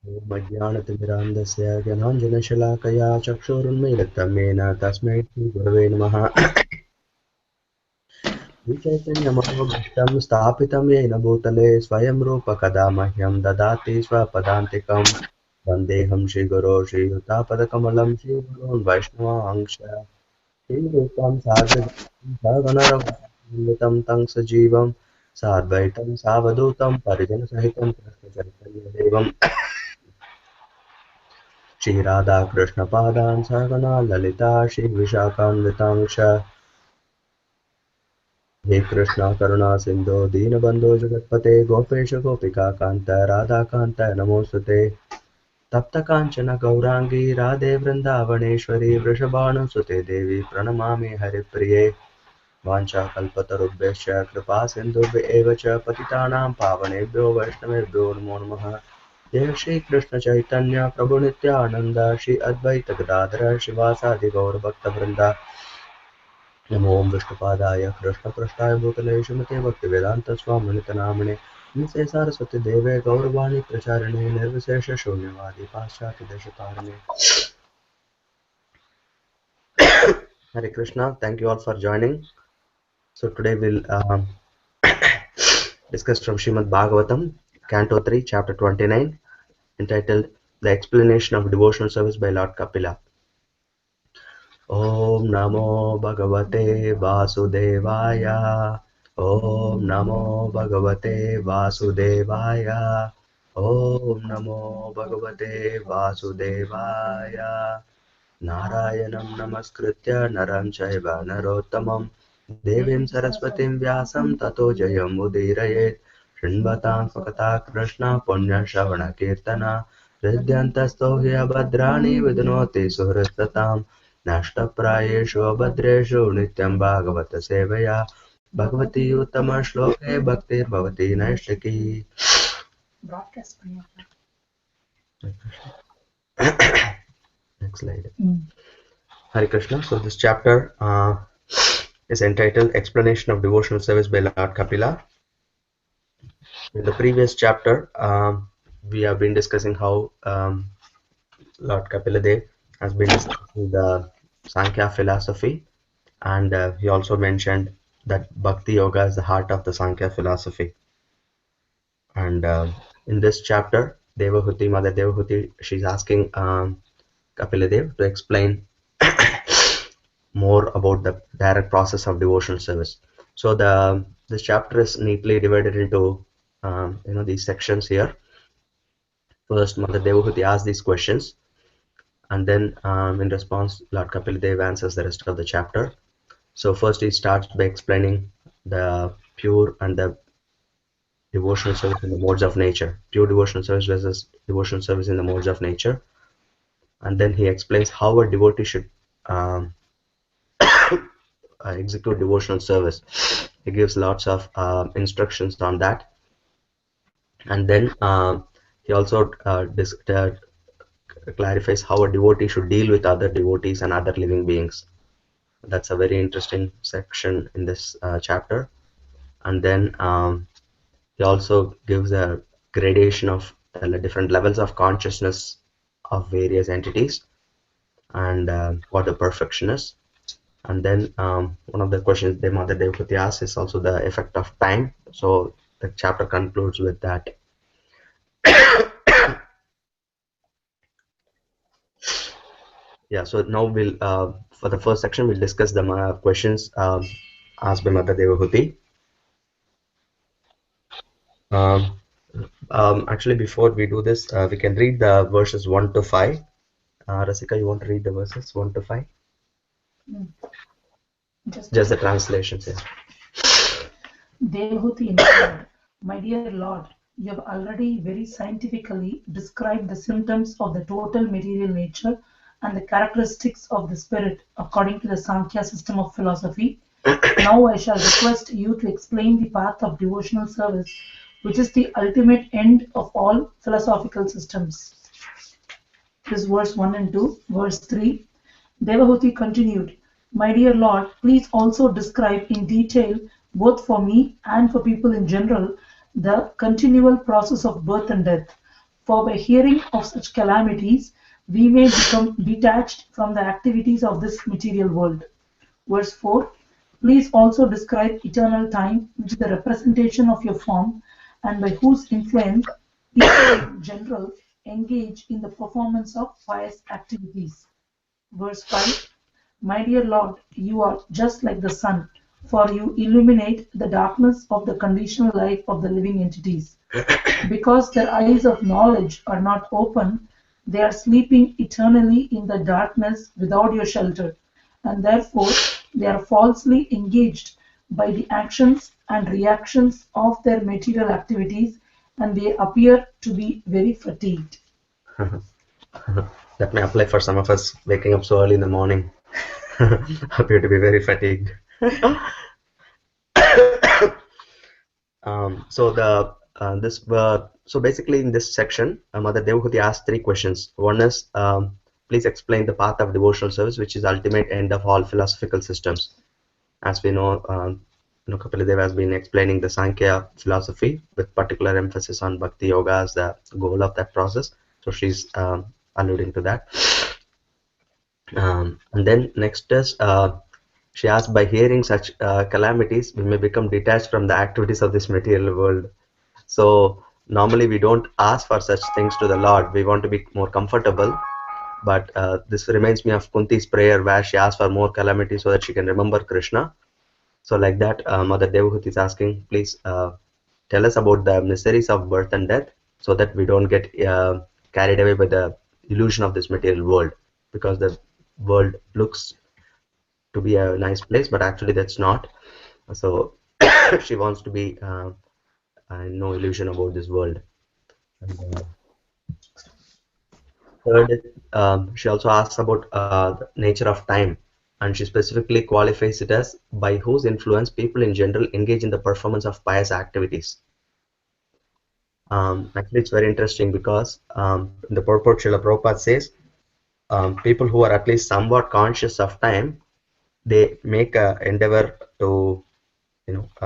मज्ञानतिमिरान्धस्य ज्ञानाञ्जनशलाकया चक्षुरुन्मीलितं येन तस्मै श्रीगुरवे नमः। श्रीचैतन्यमनोभीष्टं स्थापितं येन भूतले स्वयं रूप कदा मह्यं ददाति स्वपदान्तिकं। वन्देऽहं श्रीगुरो श्रीयुतापदकमलं श्रीगुरून् वैष्णवांश श्रीरूपं साग्रजातं सगणरघुनाथान्वितं तं सजीवं साद्वैतं सावधूतं परिजनसहितं कृष्णचैतन्यदेवम् श्रीराधाकृष्णपादान् सगणा ललिता श्रीविशाखान्वितांश हे कृष्णा करुणा सिन्धो दीनबन्धो जगत्पते गोपेश गोपिका कान्त राधाकान्त नमोऽस्तुते तप्तकाञ्चन गौराङ्गी राधे वृन्दावनेश्वरी वृषभानुसुते देवी प्रणमामि हरिप्रिये वाञ्छाकल्पतरुभ्यश्च कृपा सिन्धुभ्य एव च पतितानां पावनेभ्यो वैष्णवेभ्यो नमो नमः। जय श्री कृष्ण चैतन्य प्रभु नित्यानंद श्री अद्वैत गदाधर शिवासादि गौर भक्तवृंद। नमो ओम विष्णुपादाय कृष्णपृष्ठाय भूतले श्रीमते भक्तिवेदांत स्वामिनित नामिने नमस्ते सरस्वती देवे गौरवाणी प्रचारिणे निर्विशेष शून्यवादी पाश्चात्य देशतारिणे। Hare Krishna, thank you all for joining. So today we'll discuss from Srimad Bhagavatam, Canto 3, Chapter 29, entitled The Explanation of Devotional Service by Lord Kapila. Om Namo Bhagavate Vasudevaya. Om Namo Bhagavate Vasudevaya. Om Namo Bhagavate Vasudevaya. Narayanam Namaskritya Naram Chaiva Narottamam Devim Saraswatim Vyasam Tato Jayam Udirayet Shrinvatam Svakata Krishna Punya Shavana Kirtana Hridyantasto Bhadrani Vidnoti Suhristatam Nashtaprayeshu Abhadreshu Nityam Bhagavata Sevaya Bhagavati Uttama Shloke Bhaktir Bhavati Naishtaki. Broadcast. Next slide. Hare Krishna. So this chapter is entitled Explanation of Devotional Service by Lord Kapila. In the previous chapter, we have been discussing how Lord Kapila Dev has been discussing the Sankhya philosophy, and he also mentioned that Bhakti Yoga is the heart of the Sankhya philosophy. And in this chapter, Devahuti, Mother Devahuti, she's asking Kapila Dev to explain more about the direct process of devotional service. So this chapter is neatly divided into these sections here. First, Mother Devahuti asks these questions, and then in response, Lord Kapila Dev answers the rest of the chapter. So first, he starts by explaining the pure and the devotional service in the modes of nature, pure devotional service versus devotional service in the modes of nature, and then he explains how a devotee should execute devotional service. He gives lots of instructions on that, and then he also clarifies how a devotee should deal with other devotees and other living beings. That's a very interesting section in this chapter. And then he also gives a gradation of the different levels of consciousness of various entities and what the perfection is. And then one of the questions the Mother Devahuti asks is also the effect of time. So the chapter concludes with that. Yeah, so now we'll for the first section we'll discuss the questions asked by Mother Devahuti. Actually, before we do this, we can read the verses 1 to 5. Rasika, you want to read the verses 1 to 5? Just the translations, yeah. Devahuti inquired, "My dear Lord, you have already very scientifically described the symptoms of the total material nature and the characteristics of the spirit according to the Sankhya system of philosophy. Now I shall request you to explain the path of devotional service, which is the ultimate end of all philosophical systems." This is verse 1 and 2. Verse 3, Devahuti continued, "My dear Lord, please also describe in detail, both for me and for people in general, the continual process of birth and death. For by hearing of such calamities, we may become detached from the activities of this material world. Verse 4. Please also describe eternal time, which is the representation of your form, and by whose influence people in general engage in the performance of pious activities. Verse 5. My dear Lord, you are just like the sun, for you illuminate the darkness of the conditional life of the living entities. Because their eyes of knowledge are not open, they are sleeping eternally in the darkness without your shelter, and therefore they are falsely engaged by the actions and reactions of their material activities, and they appear to be very fatigued. That may apply for some of us waking up so early in the morning. Appear to be very fatigued. So basically in this section, Mother Devahuti asked 3 questions. One is, please explain the path of devotional service, which is ultimate end of all philosophical systems. As we know, Kapila Deva has been explaining the Sankhya philosophy with particular emphasis on Bhakti Yoga as the goal of that process. So she's alluding to that. And then next is, she asked, by hearing such calamities, we may become detached from the activities of this material world. So normally we don't ask for such things to the Lord. We want to be more comfortable. But this reminds me of Kunti's prayer where she asked for more calamity so that she can remember Krishna. So like that, Mother Devahuti is asking, please tell us about the miseries of birth and death so that we don't get carried away by the illusion of this material world, because the world looks to be a nice place, but actually that's not. So she wants to be no illusion about this world. And, third, she also asks about the nature of time, and she specifically qualifies it as by whose influence people in general engage in the performance of pious activities. Actually, it's very interesting because in the purport, Srila Prabhupada says people who are at least somewhat conscious of time, they make a endeavor to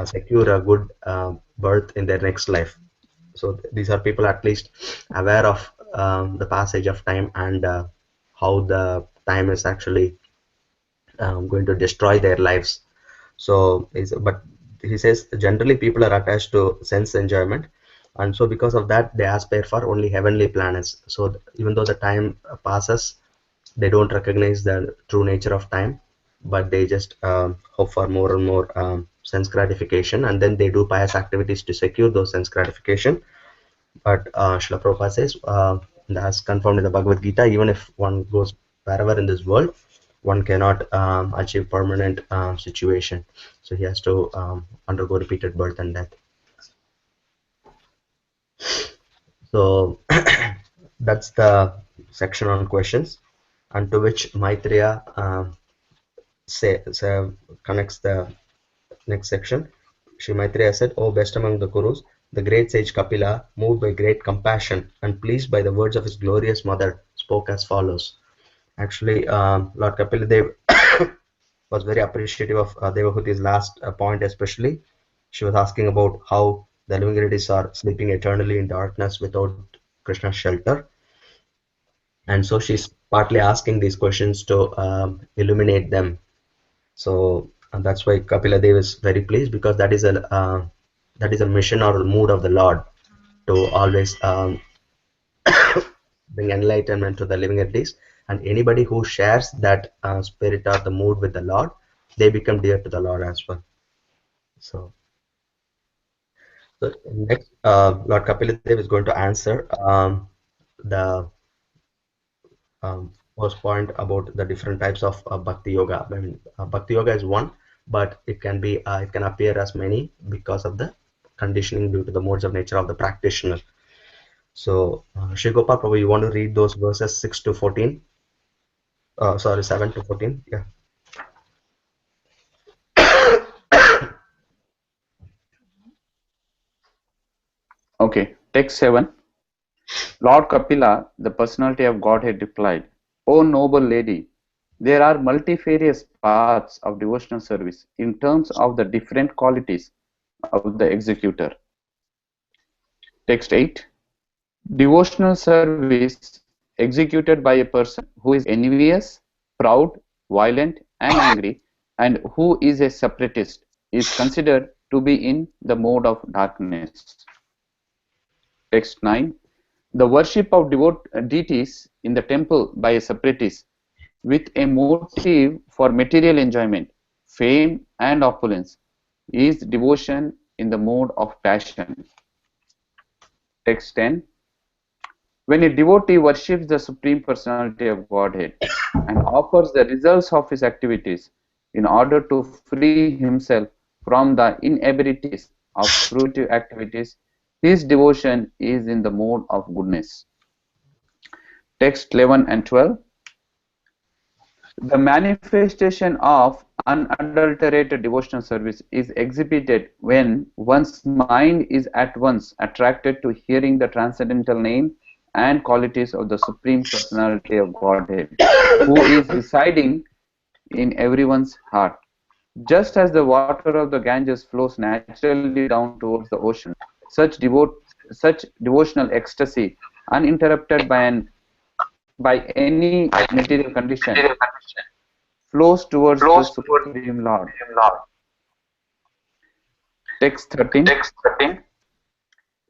secure a good birth in their next life. So these are people at least aware of the passage of time and how the time is actually going to destroy their lives. So but he says generally people are attached to sense enjoyment, and so because of that they aspire for only heavenly planets. So even though the time passes, they don't recognize the true nature of time, but they just hope for more and more sense gratification, and then they do pious activities to secure those sense gratification. But Srila Prabhupada says, as confirmed in the Bhagavad Gita, even if one goes wherever in this world, one cannot achieve permanent situation. So he has to undergo repeated birth and death. So that's the section on questions, and to which Maitreya connects the next section. Shri Maitreya said, O best among the Kurus, the great sage Kapila, moved by great compassion and pleased by the words of his glorious mother, spoke as follows. Actually, Lord Kapila Dev was very appreciative of Devahuti's last point especially. She was asking about how the living entities are sleeping eternally in darkness without Krishna's shelter. And so she's partly asking these questions to illuminate them. So and that's why Kapila Dev is very pleased, because that is a mission or mood of the Lord to always bring enlightenment to the living entities, and anybody who shares that spirit or the mood with the Lord, they become dear to the Lord as well. So next, Lord Kapila Dev is going to answer the first point about the different types of bhakti yoga. I mean, bhakti yoga is one, but it can be it can appear as many because of the conditioning due to the modes of nature of the practitioner. So, Shri Gopal Prabhu, you want to read those verses 6 to 14? Sorry, 7 to 14. Yeah. Okay, text 7. Lord Kapila, the personality of Godhead, replied, O noble lady, there are multifarious paths of devotional service in terms of the different qualities of the executor. Text 8. Devotional service executed by a person who is envious, proud, violent, and angry, and who is a separatist, is considered to be in the mode of darkness. Text 9. The worship of deities in the temple by a separatist with a motive for material enjoyment, fame, and opulence is devotion in the mode of passion. Text 10. When a devotee worships the Supreme Personality of Godhead and offers the results of his activities in order to free himself from the inabilities of fruitive activities, his devotion is in the mode of goodness. Text 11 and 12. The manifestation of unadulterated devotional service is exhibited when one's mind is at once attracted to hearing the transcendental name and qualities of the Supreme Personality of Godhead, who is residing in everyone's heart. Just as the water of the Ganges flows naturally down towards the ocean, such, devotional ecstasy, uninterrupted by any material condition, flows towards the Supreme Lord. Text 13.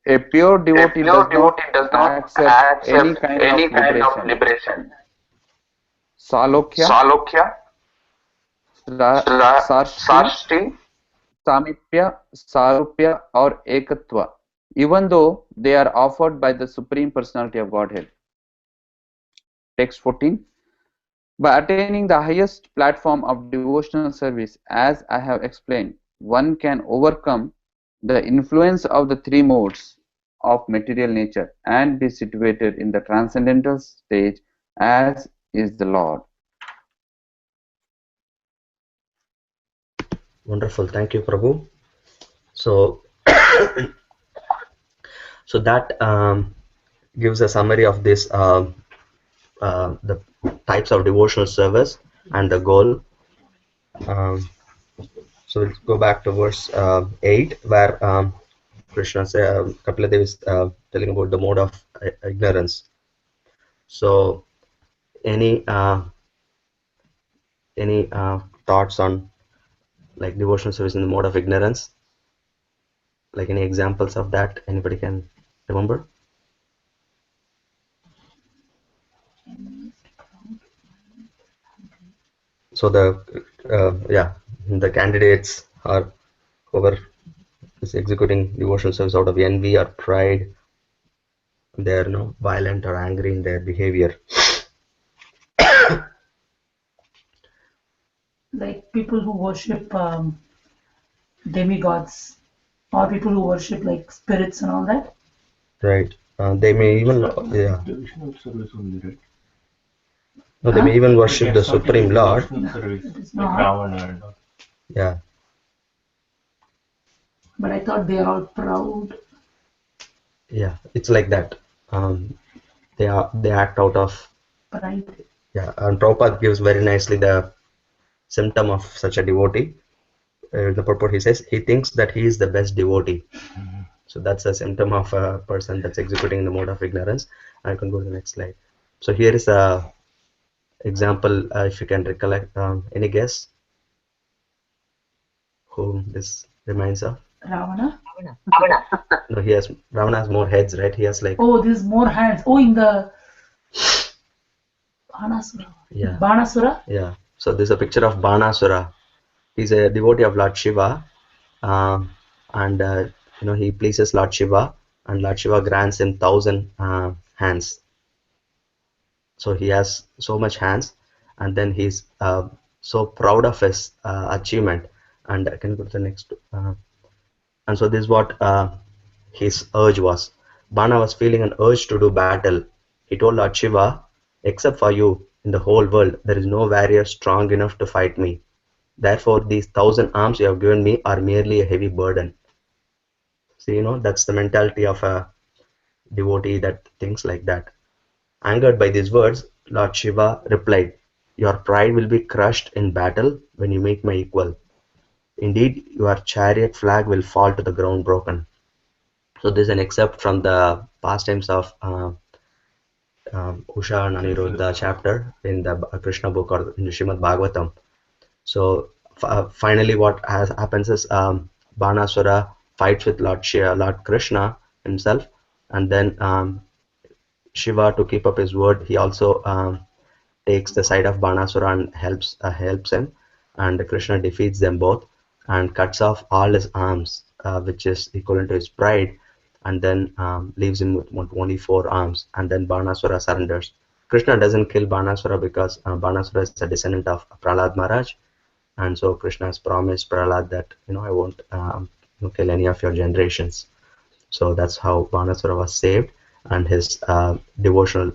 A pure devotee does not accept any kind of liberation. Salokya, Sarshti, Samipya, Sarupya, or Ekatva, even though they are offered by the Supreme Personality of Godhead. Text 14. By attaining the highest platform of devotional service, as I have explained, one can overcome the influence of the three modes of material nature and be situated in the transcendental stage as is the Lord. Wonderful. Thank you, Prabhu. So, so that gives a summary of this, the types of devotional service and the goal. So let's go back to verse 8, where Krishna says, Kapila Devi is telling about the mode of ignorance. So, any thoughts on like devotional service in the mode of ignorance? Like any examples of that? Anybody can remember? So the candidates are whoever is executing devotional service out of envy or pride. They are violent or angry in their behavior. Like people who worship demigods, or people who worship like spirits and all that. Right. They may even Devotional service only, right? no, they may even worship the Supreme Lord. Service, It is like not. Ravana and all. Yeah. But I thought they are all proud. Yeah, it's like that. They act out of Pride. yeah. And Prabhupada gives very nicely the symptom of such a devotee. The purport, he says he thinks that he is the best devotee. So that's a symptom of a person that's executing in the mode of ignorance. I can go to the next slide. So here is a example, if you can recollect. Any guess who this reminds of? Ravana. No, Ravana has more heads, right? He has like Oh, there's more hands. Oh, in the Banasura. yeah. Banasura. Yeah. So this is a picture of Banasura. He's a devotee of Lord Shiva, and he pleases Lord Shiva, and Lord Shiva grants him 1,000 hands. So he has so much hands, and then he's so proud of his achievement. And I can go to the next. And so this is what his urge was. Bana was feeling an urge to do battle. He told Lord Shiva, except for you, in the whole world, there is no warrior strong enough to fight me. Therefore, these 1,000 arms you have given me are merely a heavy burden. So, that's the mentality of a devotee that thinks like that. Angered by these words, Lord Shiva replied, your pride will be crushed in battle when you meet my equal. Indeed, your chariot flag will fall to the ground broken. So this is an excerpt from the pastimes of Usha and Aniruddha chapter in the Krishna book or in the Srimad Bhagavatam. So finally, what happens is Banasura fights with Lord Krishna himself, and then Shiva, to keep up his word, he also takes the side of Banasura and helps him, and Krishna defeats them both and cuts off all his arms, which is equivalent to his pride, and then leaves him with only 4 arms, and then Banasura surrenders. Krishna doesn't kill Banasura because Banasura is a descendant of Prahlad Maharaj, and so Krishna has promised Prahlad that I won't kill any of your generations. So that's how Banasura was saved, and his devotional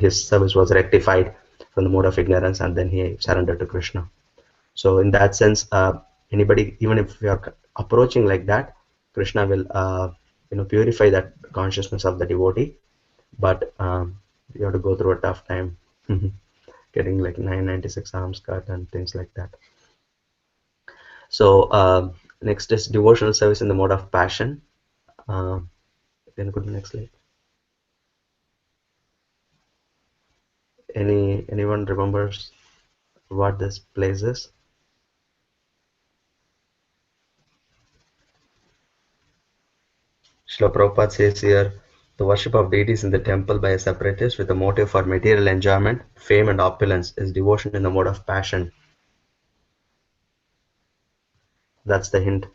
his service was rectified from the mode of ignorance, and then he surrendered to Krishna. So in that sense, anybody, even if we are approaching like that, Krishna will purify that consciousness of the devotee, but you have to go through a tough time getting like 996 arms cut and things like that. So next is devotional service in the mode of passion. Then go to the next slide. Anyone remembers what this place is? Srila Prabhupada says here, the worship of deities in the temple by a separatist with a motive for material enjoyment, fame and opulence is devotion in the mode of passion. That's the hint.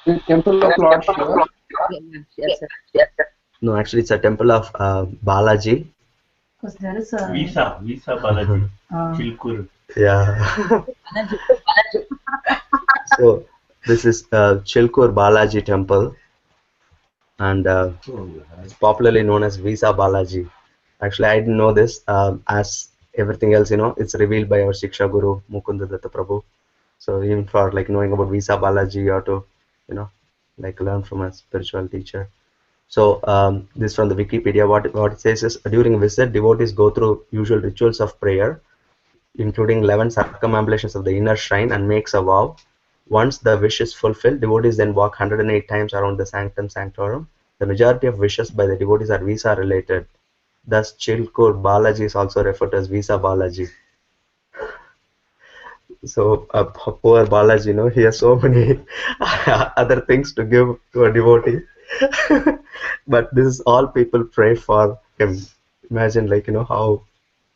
The temple of Lord Shiva. Yes, sir. No, actually it's a temple of Balaji. Because there is a Visa Balaji, Chilkur. Yeah. So this is Chilkur Balaji temple, and it's popularly known as Visa Balaji. Actually, I didn't know this. As everything else, it's revealed by our Shiksha Guru Mukunda Datta Prabhu. So even for like knowing about Visa Balaji, you have to, like learn from a spiritual teacher. So this from the Wikipedia. What it says is, during a visit, devotees go through usual rituals of prayer, including 11 circumambulations of the inner shrine, and makes a vow. Once the wish is fulfilled, devotees then walk 108 times around the sanctum sanctorum. The majority of wishes by the devotees are visa related. Thus, Chilkur Balaji is also referred to as Visa Balaji. So poor Balaji, he has so many other things to give to a devotee. But this is all people pray for him. Imagine, like, how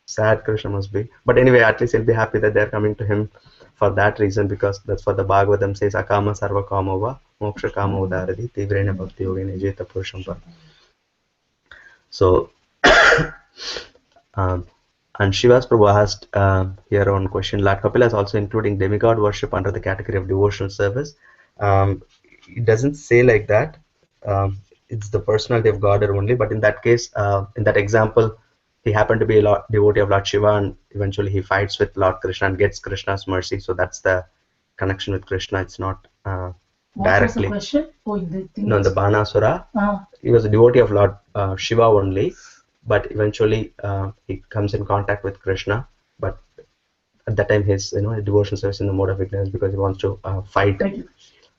sad Krishna must be. But anyway, at least he'll be happy that they're coming to him for that reason, because that's what the Bhagavatam says, Akama Sarva Kamova Moksha Kama Udaradi Tivrena Bhakti Yogene Jeta Purusham. So and Shiva's Prabhu asked here on question, Lord Kapila is also including demigod worship under the category of devotional service. It doesn't say like that. It's the personality of God only, but in that case, in that example, he happened to be a devotee of Lord Shiva, and eventually he fights with Lord Krishna and gets Krishna's mercy. So that's the connection with Krishna. It's not what directly. was the question? Oh, the thing No, the Banasura. He was a devotee of Lord Shiva only, but eventually he comes in contact with Krishna. But at that time, his devotion service in the mode of ignorance, because he wants to fight.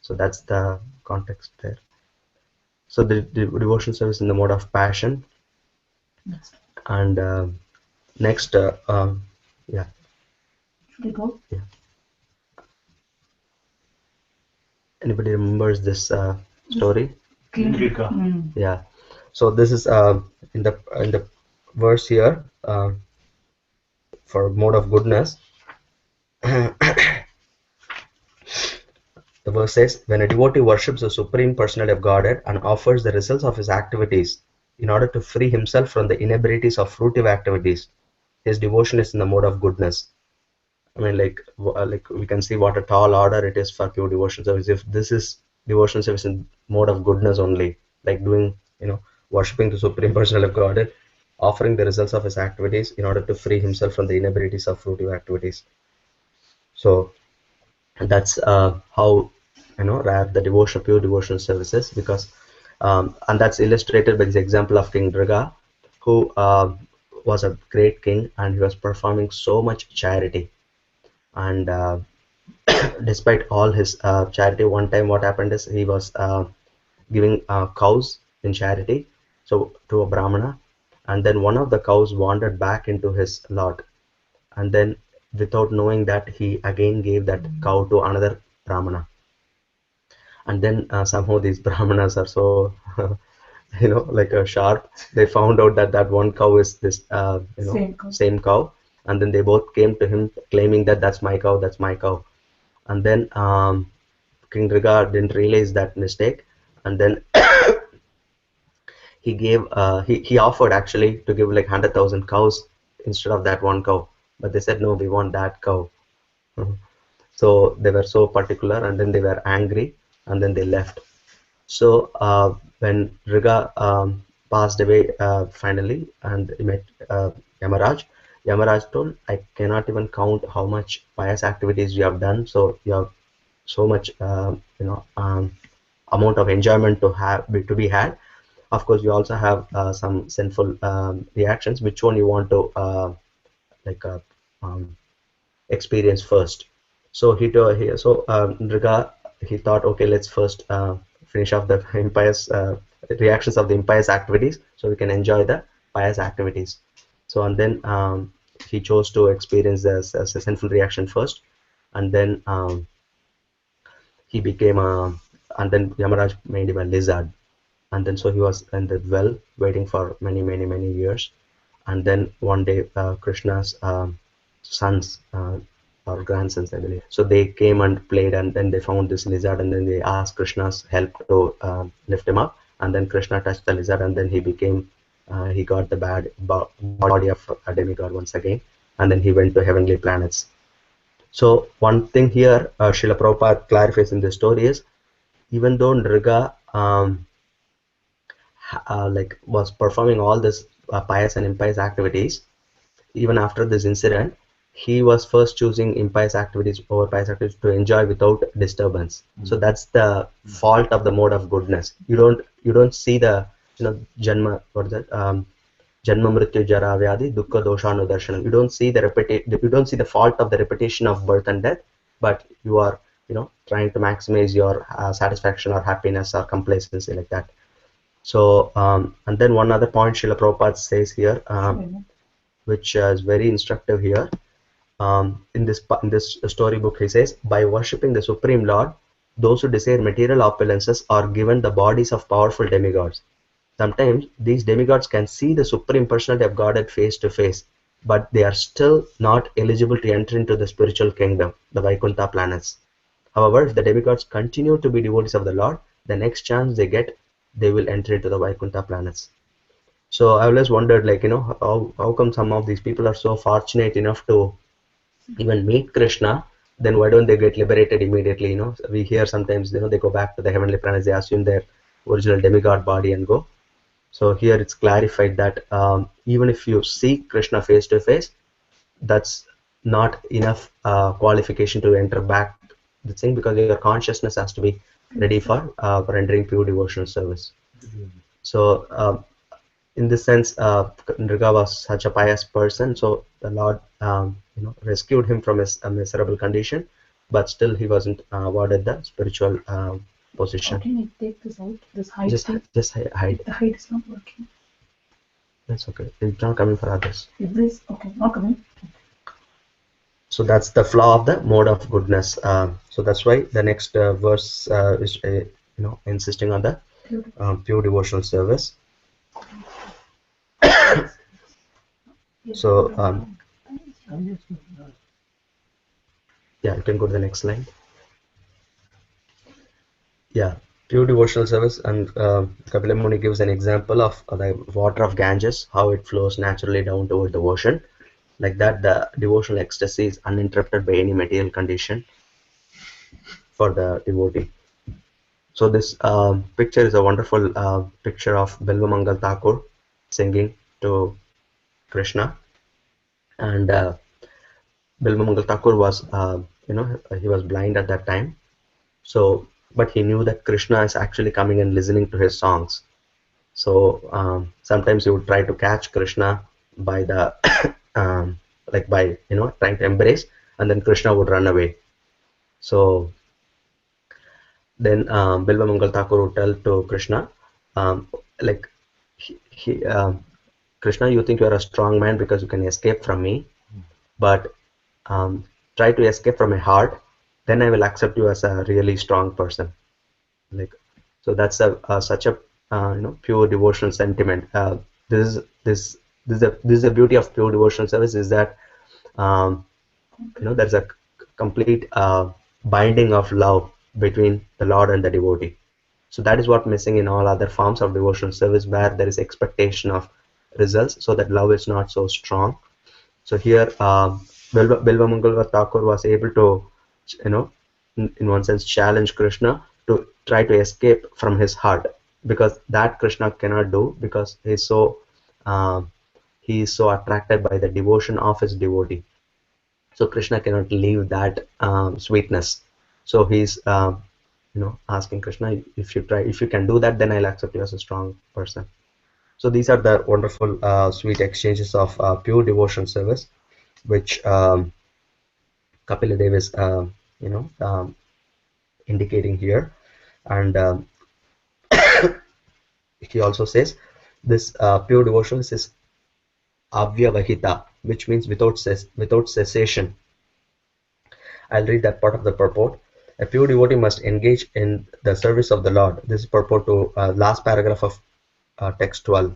So that's the context there. So the devotion service in the mode of passion. And next, yeah. Should we go? Yeah. Anybody remembers this story? Indrika. Yeah. So this is in the verse here for mode of goodness. The verse says, when a devotee worships the Supreme Personality of Godhead and offers the results of his activities in order to free himself from the inabilities of fruitive activities, his devotion is in the mode of goodness. I mean, like we can see what a tall order it is for pure devotion service. If this is devotion service in mode of goodness only, like doing, worshipping the Supreme Personality of Godhead, offering the results of his activities in order to free himself from the inabilities of fruitive activities. So that's how rare the devotion, pure devotional services, because and that's illustrated by this example of King Durga, who was a great king, and he was performing so much charity. And despite all his charity, one time what happened is he was giving cows in charity, so to a brahmana, and then one of the cows wandered back into his lot, and then without knowing that, he again gave that cow to another brahmana. And then somehow these brahmanas are so like a sharp. They found out that that one cow is this same cow, and then they both came to him claiming that that's my cow, that's my cow. And then King Riga didn't realize that mistake, and then he gave he offered actually to give like 100,000 cows instead of that one cow, but they said no, we want that cow. So they were so particular, and then they were angry, and then they left. So when Riga passed away finally, and he met Yamaraj, Yamaraj told, I cannot even count how much pious activities you have done. So you have so much amount of enjoyment to be had. Of course, you also have some sinful reactions. Which one you want to like um, experience first? So Riga, he thought, okay, let's first finish off the impious reactions of the impious activities, so we can enjoy the pious activities. So and then he chose to experience this as a sinful reaction first, and then he became and then Yamaraj made him a lizard, and then so he was in the well waiting for many years. And then one day Krishna's sons or grandsons, I believe, so they came and played, and then they found this lizard, and then they asked Krishna's help to lift him up. And then Krishna touched the lizard, and then he became he got the body of a demigod once again, and then he went to heavenly planets. So one thing here Srila Prabhupada clarifies in this story is, even though Nriga was performing all this pious and impious activities, even after this incident, he was first choosing impious activities over pious activities to enjoy without disturbance. So that's the fault of the mode of goodness. You don't see the janma, what is that, janma mrityu jara vyadi dukkha doshanu darshanam. You don't see the fault of the repetition of birth and death, but you are trying to maximize your satisfaction or happiness or complacency, like that. So and then one other point Srila Prabhupada says here, which is very instructive here. In this storybook, he says, by worshipping the Supreme Lord, those who desire material opulences are given the bodies of powerful demigods. Sometimes these demigods can see the Supreme Personality of Godhead face to face, but they are still not eligible to enter into the spiritual kingdom, the Vaikuntha planets. However, if the demigods continue to be devotees of the Lord, the next chance they get, they will enter into the Vaikuntha planets. So I always wondered, how come some of these people are so fortunate enough to even meet Krishna, then why don't they get liberated immediately? We hear sometimes, they go back to the heavenly planets, they assume their original demigod body and go. So here it's clarified that even if you see Krishna face to face, that's not enough qualification to enter back the thing, because your consciousness has to be ready for rendering pure devotional service. So in this sense, Nriga was such a pious person, so the Lord rescued him from his miserable condition, but still he wasn't awarded the spiritual position. Can you take this out? This height. Just hide. The height is not working. That's okay. It's not coming for others. Is this okay? Not coming. So that's the flaw of the mode of goodness. So that's why the next verse is insisting on the pure devotional service. So yeah, you can go to the next slide. Yeah, pure devotional service, and Kapila Muni gives an example of the water of Ganges, how it flows naturally down toward the ocean. Like that, the devotional ecstasy is uninterrupted by any material condition for the devotee. So this picture is a wonderful picture of Bilvamangal Thakur singing to Krishna, and Bilvamangal Thakur was he was blind at that time, so but he knew that Krishna is actually coming and listening to his songs. So sometimes he would try to catch Krishna by the like by trying to embrace, and then Krishna would run away. So then Bilva Mangal Thakur would tell to Krishna, like he Krishna, you think you are a strong man because you can escape from me, but try to escape from my heart, then I will accept you as a really strong person. Like, so that's such a pure devotional sentiment. This is the beauty of pure devotional service, is that there's a complete binding of love between the Lord and the devotee. So that is what missing in all other forms of devotional service, where there is expectation of results, so that love is not so strong. So here Bilva Mangal Thakur was able to in one sense challenge Krishna to try to escape from his heart, because that Krishna cannot do, because he is so attracted by the devotion of his devotee. So Krishna cannot leave that sweetness. So he's asking Krishna, if you can do that, then I'll accept you as a strong person. So these are the wonderful sweet exchanges of pure devotion service, which Kapila Dev is indicating here. And he also says this pure devotion is avyavahita, which means without cessation. I'll read that part of the purport. A pure devotee must engage in the service of the Lord. This is purport to last paragraph of text 12.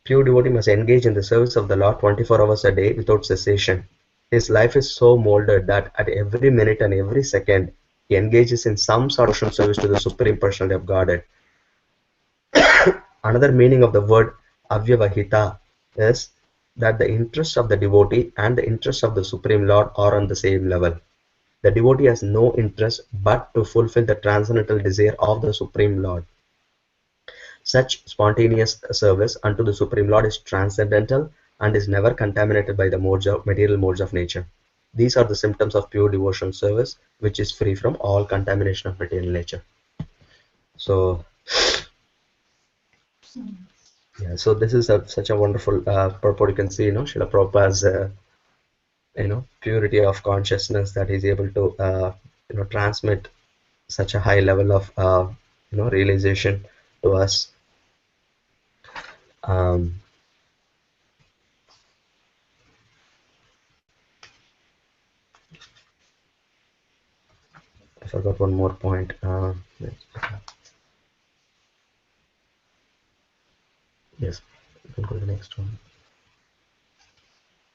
Pure devotee must engage in the service of the Lord 24 hours a day without cessation. His life is so molded that at every minute and every second, he engages in some sort of service to the Supreme Personality of Godhead. Another meaning of the word avyavahita is that the interests of the devotee and the interests of the Supreme Lord are on the same level. The devotee has no interest but to fulfill the transcendental desire of the Supreme Lord. Such spontaneous service unto the Supreme Lord is transcendental and is never contaminated by the material modes of nature. These are the symptoms of pure devotional service, which is free from all contamination of material nature. So, yeah, so this is such a wonderful purport. You can see, Srila Prabhupada's, purity of consciousness, that he's able to, transmit such a high level of, realization to us. I forgot one more point. Yes, you can go to the next one.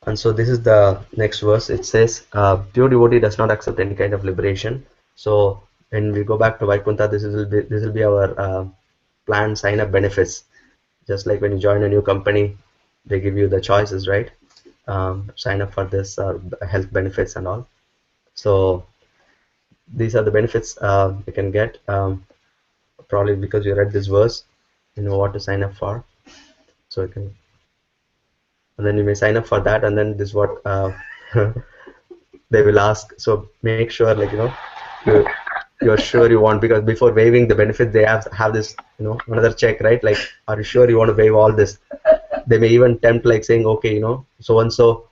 And so this is the next verse. It says, pure devotee does not accept any kind of liberation. So when we go back to Vaikuntha, this will be our plan sign up benefits. Just like when you join a new company, they give you the choices, right? Sign up for this health benefits and all. So these are the benefits you can get. Probably because you read this verse, you know what to sign up for. So you can, and then you may sign up for that, and then this is what they will ask. So make sure, like, you're sure you want, because before waiving the benefit, they have this, another check, right? Like, are you sure you want to waive all this? They may even tempt, like, saying, okay, so and so,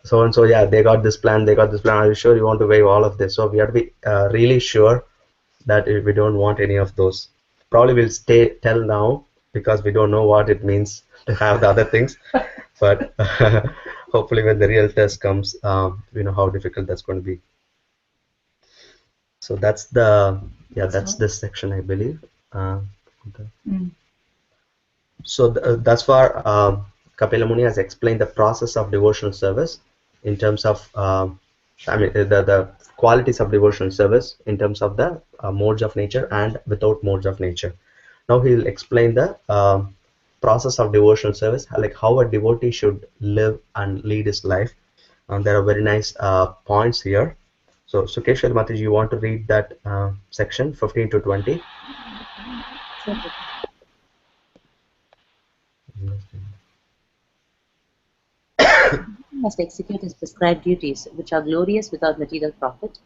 so and so, yeah, they got this plan. Are you sure you want to waive all of this? So we have to be really sure that we don't want any of those. Probably we'll tell now, because we don't know what it means to have the other things. But hopefully when the real test comes, we know how difficult that's going to be. So that's that's this section, I believe. So thus far, Kapila Muni has explained the process of devotional service in terms of, the qualities of devotional service in terms of the modes of nature and without modes of nature. Now he will explain the process of devotional service, like how a devotee should live and lead his life. And there are very nice points here. So Sukeshwar Mataji, you want to read that section 15 to 20? Must execute his prescribed duties, which are glorious without material profit,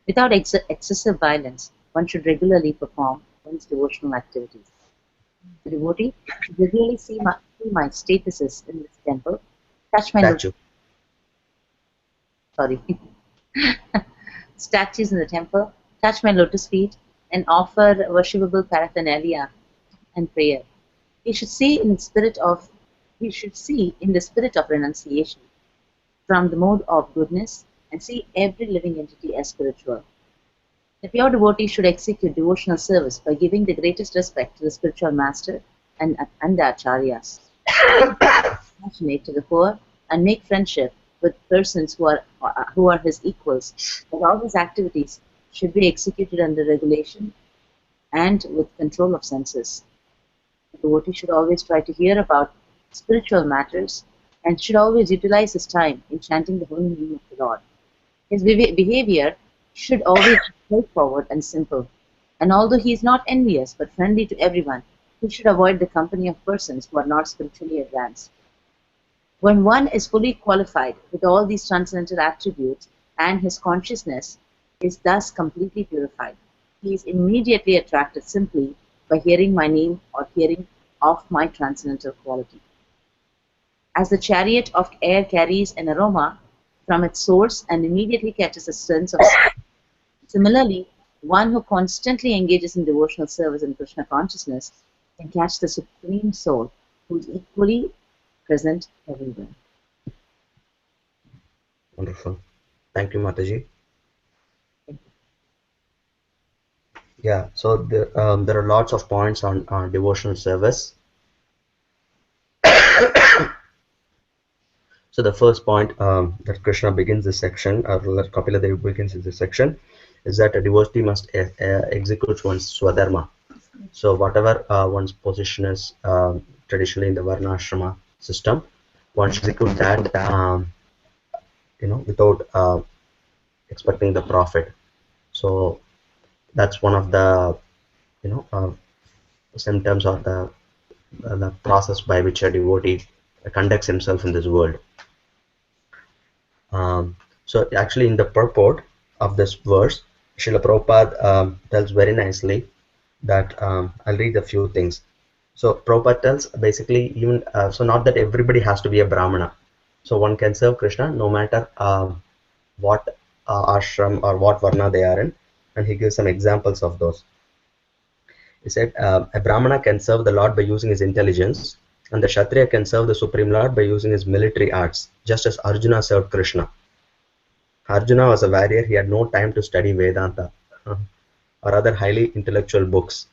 without excessive violence. One should regularly perform one's devotional activities. The devotee should regularly see see my statuses in this temple, touch my Statue. statues in the temple, touch my lotus feet, and offer worshipable paraphernalia and prayer. He should see in the spirit of renunciation, from the mode of goodness, and see every living entity as spiritual. The pure devotee should execute devotional service by giving the greatest respect to the spiritual master and the acharyas, compassionate to the poor, and make friendship with persons who are his equals. But all his activities should be executed under regulation and with control of senses. The devotee should always try to hear about spiritual matters and should always utilize his time in chanting the holy name of the Lord. His behavior should always be straightforward and simple, and although he is not envious but friendly to everyone, he should avoid the company of persons who are not spiritually advanced. When one is fully qualified with all these transcendental attributes and his consciousness is thus completely purified, he is immediately attracted simply by hearing my name or hearing of my transcendental quality. As the chariot of air carries an aroma from its source and immediately catches a sense of smell, similarly, one who constantly engages in devotional service and Krishna consciousness can catch the Supreme Soul, who is equally present everywhere. Wonderful. Thank you, Mataji. Yeah, so there are lots of points on devotional service. So the first point that Krishna begins this section, or Kapila Devi begins this section, is that a devotee must execute one's swadharma. So whatever one's position is traditionally in the Varnashrama system, one should execute that without expecting the profit. So that's one of the symptoms or the process by which a devotee conducts himself in this world. So actually in the purport of this verse, Srila Prabhupada tells very nicely that I'll read a few things. So Prabhupada tells basically even so not that everybody has to be a Brahmana. So one can serve Krishna no matter what ashram or what varna they are in, and he gives some examples of those. He said a Brahmana can serve the Lord by using his intelligence, and the Kshatriya can serve the Supreme Lord by using his military arts, just as Arjuna served Krishna. Arjuna was a warrior, he had no time to study Vedanta or other highly intellectual books.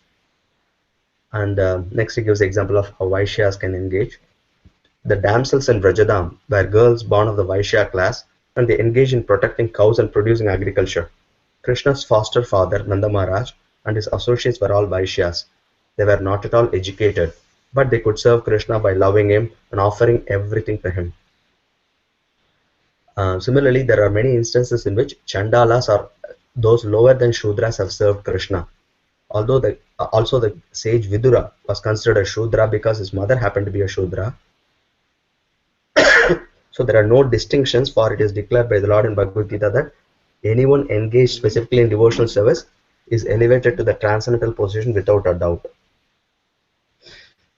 And next he gives the example of how Vaishyas can engage. The damsels in Vrajadam were girls born of the Vaishya class, and they engage in protecting cows and producing agriculture. Krishna's foster father, Nanda Maharaj, and his associates were all Vaishyas. They were not at all educated, but they could serve Krishna by loving him and offering everything to him. Similarly, there are many instances in which Chandalas or those lower than Shudras have served Krishna. Although also the sage Vidura was considered a Shudra because his mother happened to be a Shudra. So there are no distinctions, for it is declared by the Lord in Bhagavad Gita that anyone engaged specifically in devotional service is elevated to the transcendental position without a doubt.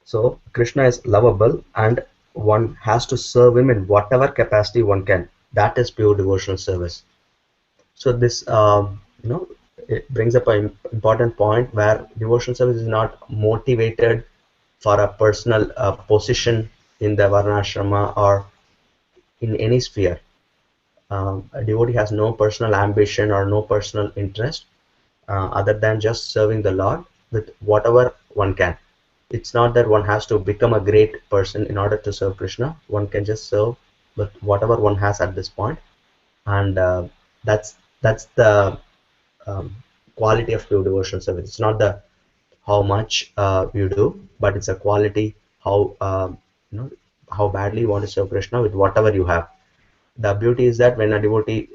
So Krishna is lovable and one has to serve him in whatever capacity one can. That is pure devotional service. So this it brings up an important point where devotional service is not motivated for a personal position in the Varnashrama or in any sphere. A devotee has no personal ambition or no personal interest other than just serving the Lord with whatever one can. It's not that one has to become a great person in order to serve Krishna. One can just serve with whatever one has at this point, and that's the quality of pure devotional service. It's not the how much you do, but it's a quality how how badly you want to serve Krishna with whatever you have. The beauty is that when a devotee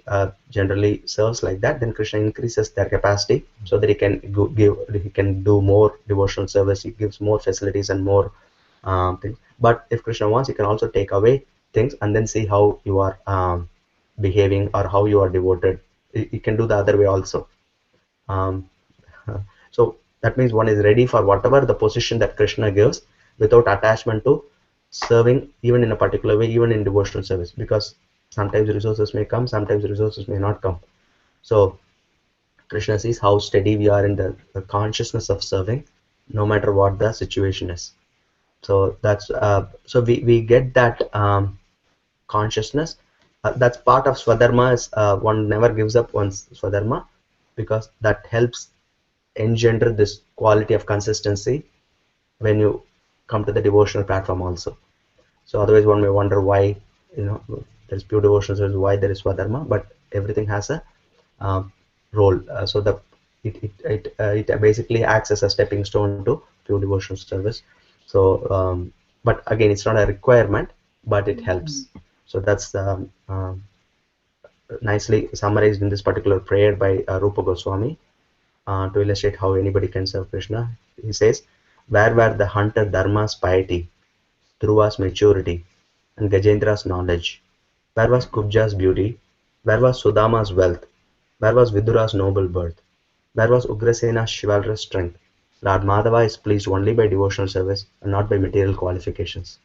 generally serves like that, then Krishna increases their capacity so that he can do more devotional service. He gives more facilities and more things. But if Krishna wants, he can also take away things and then see how you are behaving or how you are devoted. He can do the other way also. So that means one is ready for whatever the position that Krishna gives without attachment to serving even in a particular way, even in devotional service, because sometimes resources may come, sometimes resources may not come. So Krishna sees how steady we are in the consciousness of serving, no matter what the situation is. So that's so we get that consciousness. That's part of Swadharma. Is one never gives up one's Swadharma, because that helps engender this quality of consistency when you come to the devotional platform also. So otherwise one may wonder why, there is pure devotional service, why there is Swadharma, but everything has a role. So the it basically acts as a stepping stone to pure devotional service. So but again, it's not a requirement, but it helps. So that's nicely summarized in this particular prayer by Rupa Goswami, to illustrate how anybody can serve Krishna. He says, where were the hunter Dharma's piety, Dhruva's maturity, and Gajendra's knowledge? Where was Kubja's beauty? Where was Sudama's wealth? Where was Vidura's noble birth? Where was Ugrasena's chivalrous strength? Lord Madhava is pleased only by devotional service and not by material qualifications.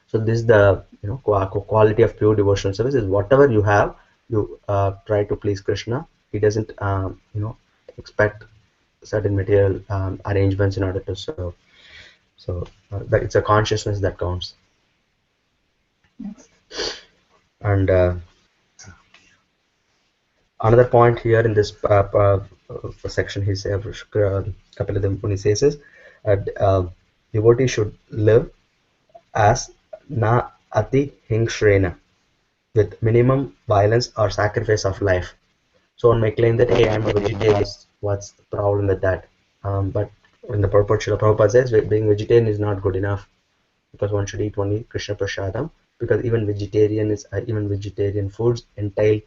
So this is the quality of pure devotional service, is whatever you have, you try to please Krishna. He doesn't expect certain material arrangements in order to serve. So that it's a consciousness that counts. Next. And another point here in this section, he says, Kapila Muni says, is devotee should live as na ati hingshrena, with minimum violence or sacrifice of life. So one may claim that, hey, I'm a vegetarian. What's the problem with that? But in the purport, Srila Prabhupada says being vegetarian is not good enough, because one should eat only Krishna Prasadam, because even vegetarian foods entail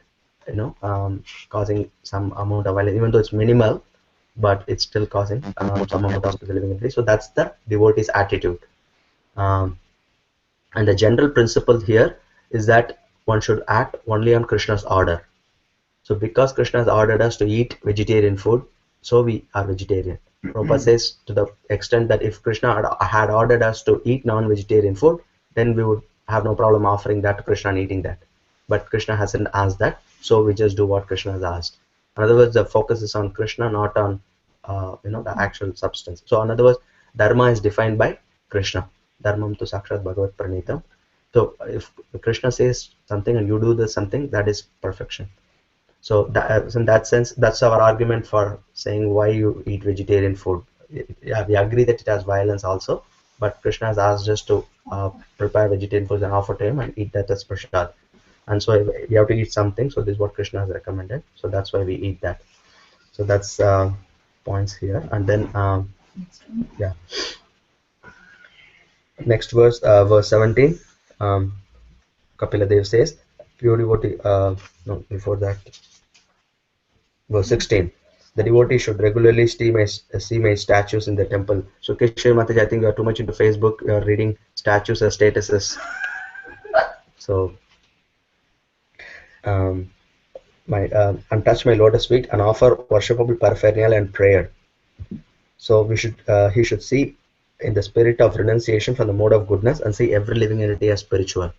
causing some amount of violence, even though it's minimal, but it's still causing some amount of living ability. So that's the devotee's attitude. And the general principle here is that one should act only on Krishna's order. So because Krishna has ordered us to eat vegetarian food, so we are vegetarian. Prabhupada says, to the extent that if Krishna had ordered us to eat non-vegetarian food, then we would have no problem offering that to Krishna and eating that. But Krishna hasn't asked that, so we just do what Krishna has asked. In other words, the focus is on Krishna, not on the actual substance. So in other words, dharma is defined by Krishna. Dharmam tu sakshat bhagavat pranitam. So if Krishna says something and you do this something, that is perfection. So that, in that sense, that's our argument for saying why you eat vegetarian food. Yeah, we agree that it has violence also, but Krishna has asked us to prepare vegetarian foods and offer to him and eat that as prasad. And so we have to eat something. So this is what Krishna has recommended. So that's why we eat that. So that's points here. And then yeah, next verse, verse 17. Kapila Dev says, pure devotee. No, before that. Verse 16. The devotee should regularly see my statues in the temple. So Kishore Mataji, I think you are too much into Facebook. You are reading statues as statuses. So and touch my lotus feet and offer worshipable paraphernalia and prayer. So he should see in the spirit of renunciation from the mode of goodness and see every living entity as spiritual.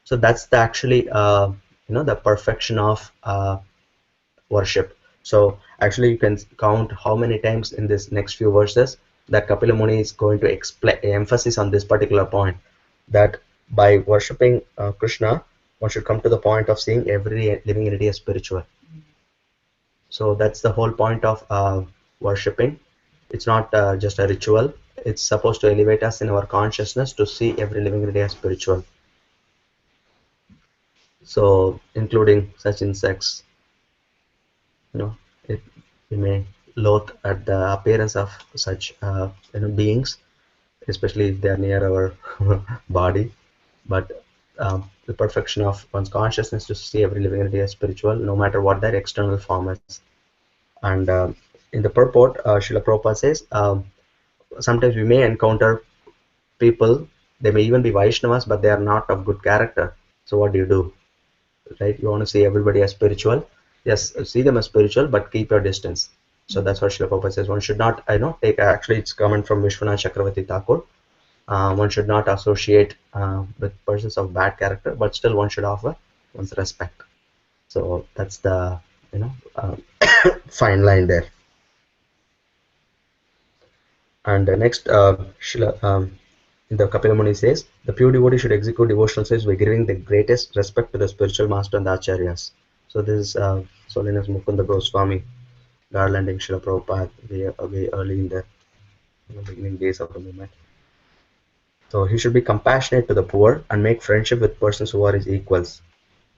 So that's actually the perfection of worship. So actually you can count how many times in this next few verses that Kapila Muni is going to explain emphasis on this particular point, that by worshipping Krishna, one should come to the point of seeing every living entity as spiritual. So that's the whole point of worshipping. It's not just a ritual. It's supposed to elevate us in our consciousness to see every living entity as spiritual. So including such insects, we may loathe at the appearance of such beings, especially if they are near our body. But the perfection of one's consciousness to see every living entity as spiritual, no matter what their external form is. And in the purport, Srila Prabhupada says, sometimes we may encounter people, they may even be Vaishnavas, but they are not of good character. So what do? Right? You want to see everybody as spiritual. Yes, see them as spiritual, but keep your distance. So that's what Srila Prabhupada says. One should not, take, actually it's coming from Vishwanath Chakravarti Thakur. One should not associate with persons of bad character, but still one should offer one's respect. So that's the fine line there. And next, the Kapila Muni says, the pure devotee should execute devotional service by giving the greatest respect to the spiritual master and the acharyas. So this is Holiness Mukunda Goswami garlanding Srila Prabhupada way early in the beginning days of the movement. So he should be compassionate to the poor and make friendship with persons who are his equals.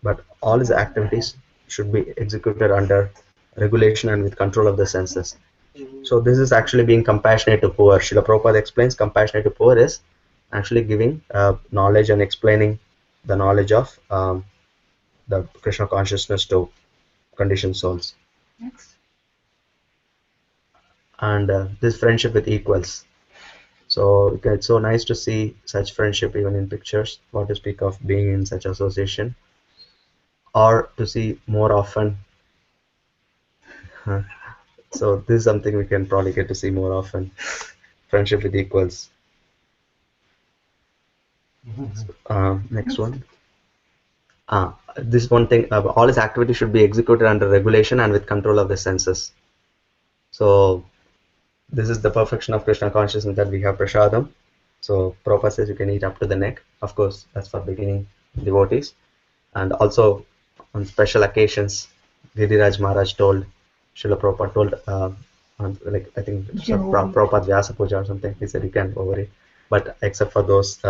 But all his activities should be executed under regulation and with control of the senses. So this is actually being compassionate to poor. Srila Prabhupada explains compassionate to poor is actually giving knowledge and explaining the knowledge of the Krishna consciousness to conditioned souls. Next. And this friendship with equals. So it's so nice to see such friendship even in pictures, what to speak of being in such association, or to see more often. So this is something we can probably get to see more often. Friendship with equals. Next one. This one thing, all his activities should be executed under regulation and with control of the senses. So this is the perfection of Krishna consciousness, that we have prasadam. So Prabhupada says you can eat up to the neck. Of course, that's for beginning devotees. And also on special occasions, Giriraj Maharaj told, Srila Prabhupada told, I think Prabhupada Vyasa Puja or something, he said you can overeat. But except for those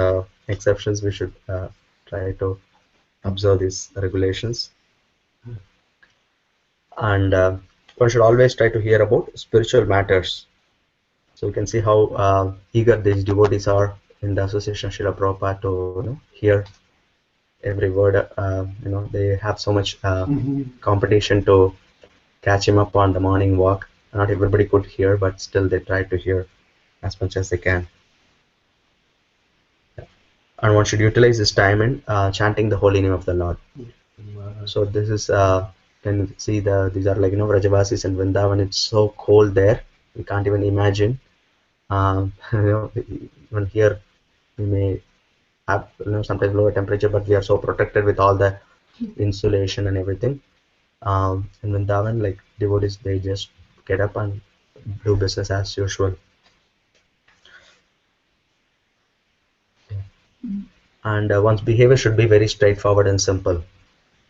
exceptions, we should try to observe these regulations. And one should always try to hear about spiritual matters. So you can see how eager these devotees are in the association of Srila Prabhupada to hear every word. They have so much competition to catch him up on the morning walk. Not everybody could hear, but still they try to hear as much as they can. And one should utilize this time in chanting the holy name of the Lord. So this is can you see these are like Vrajavasis and Vrindavan. It's so cold there, we can't even imagine. Even here we may have sometimes lower temperature, but we are so protected with all the insulation and everything. In Vrindavan, like devotees, they just get up and do business as usual. And one's behavior should be very straightforward and simple.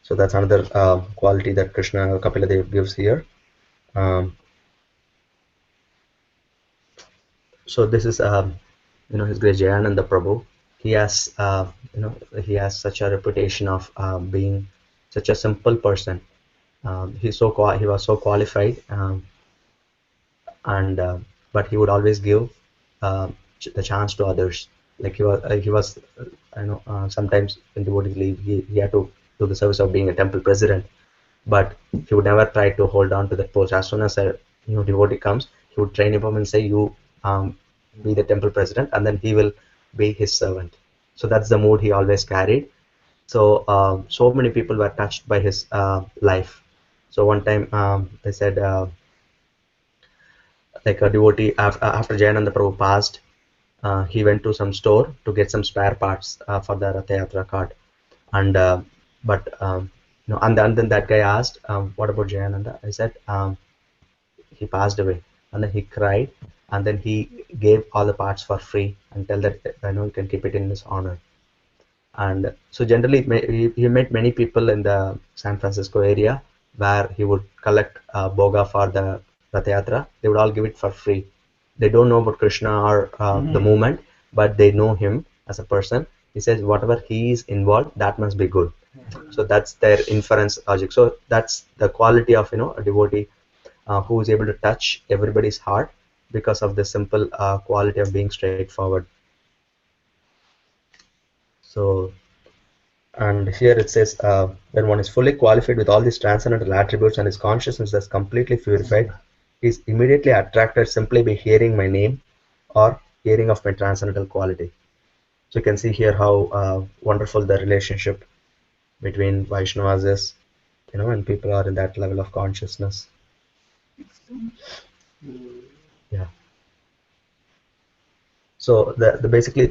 So that's another quality that Krishna Kapila Dev gives here. So this is his great Jayananda Prabhu. He has he has such a reputation of being such a simple person. He was so qualified, but he would always give the chance to others. Like he was sometimes when devotees leave, he had to do the service of being a temple president, but he would never try to hold on to that post. As soon as a devotee comes, he would train him and say, you be the temple president, and then he will be his servant. So that's the mood he always carried. So so many people were touched by his life. So one time they said like a devotee after Jayananda Prabhu passed, he went to some store to get some spare parts for the Ratha Yatra cart, and and then that guy asked, what about Jayananda? I said, he passed away. And then he cried, and then he gave all the parts for free and tell that you can keep it in his honor. And so generally he met many people in the San Francisco area where he would collect boga for the Rath Yatra. They would all give it for free. They don't know about Krishna or the movement, but they know him as a person. He says whatever he is involved, that must be good. So that's their inference logic. So that's the quality of a devotee who is able to touch everybody's heart because of the simple quality of being straightforward. So, and here it says, when one is fully qualified with all these transcendental attributes and his consciousness is completely purified, he is immediately attracted simply by hearing my name or hearing of my transcendental quality. So you can see here how wonderful the relationship between Vaishnavas is, when people are in that level of consciousness. Yeah. So the basically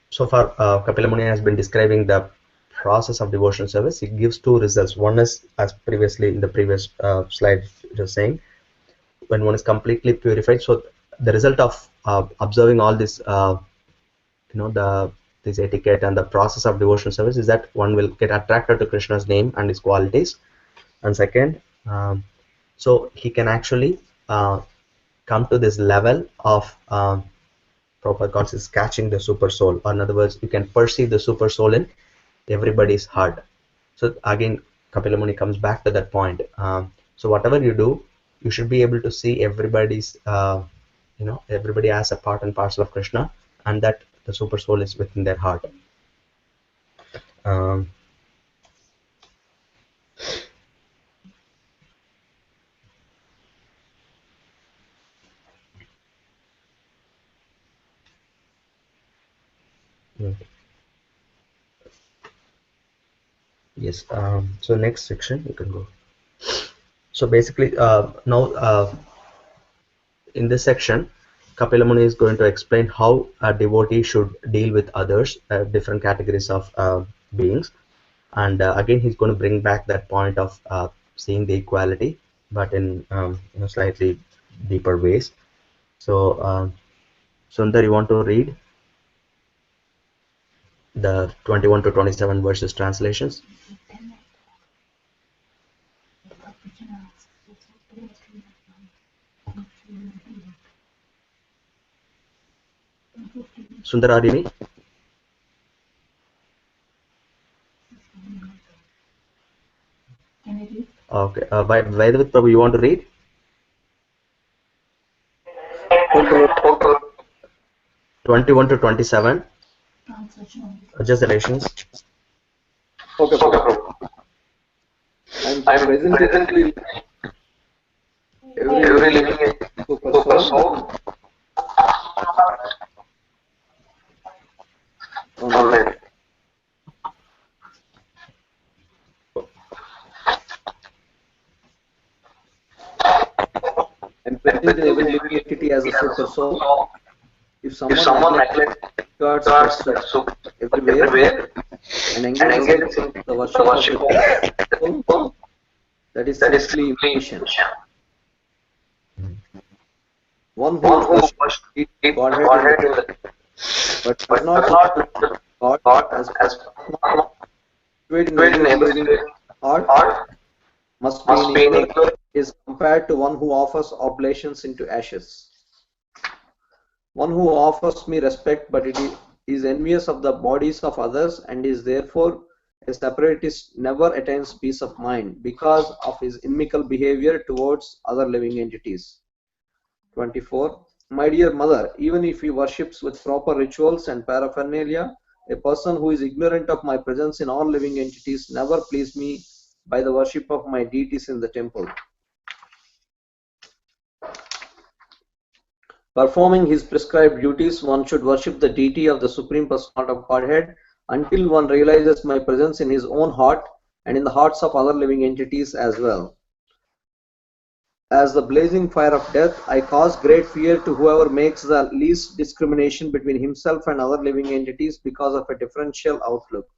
so far Kapila Muni has been describing the process of devotional service. It gives two results. One is, as previously in the previous slide it was saying, when one is completely purified. So the result of observing all this this etiquette and the process of devotional service is that one will get attracted to Krishna's name and his qualities. And second, so he can actually come to this level of proper God is catching the super soul, or in other words, you can perceive the super soul in everybody's heart. So again, Kapila Muni comes back to that point. So whatever you do, you should be able to see everybody's everybody as a part and parcel of Krishna, and that the super soul is within their heart. um, yeah. Yes. So next section you can go. So basically now in this section, Kapila Muni is going to explain how a devotee should deal with others, different categories of beings. And again, he's going to bring back that point of seeing the equality, but in slightly deeper ways. So Sundar, you want to read the 21 to 27 verses translations? Sundar, are you me? Can you read? Okay. Vaidavit Prabhu, you want to read? 21 to 27. Translation. Just the relations. Okay, Prabhu. I'm presently every living super soul. Amen. And present in every living entity as a super soul. If someone neglects God's everywhere and engages in the worship of soul, that is simply imitation. One who worships Godhead in the but does not God as situated in every living heart must be in ignorance is compared to one who offers oblations into ashes. One who offers me respect but it is envious of the bodies of others and is therefore a separatist never attains peace of mind because of his inimical behavior towards other living entities. 24. My dear mother, even if he worships with proper rituals and paraphernalia, a person who is ignorant of my presence in all living entities never please me by the worship of my deities in the temple. Performing his prescribed duties, one should worship the deity of the Supreme Personality of Godhead until one realizes my presence in his own heart and in the hearts of other living entities as well. As the blazing fire of death, I cause great fear to whoever makes the least discrimination between himself and other living entities because of a differential outlook.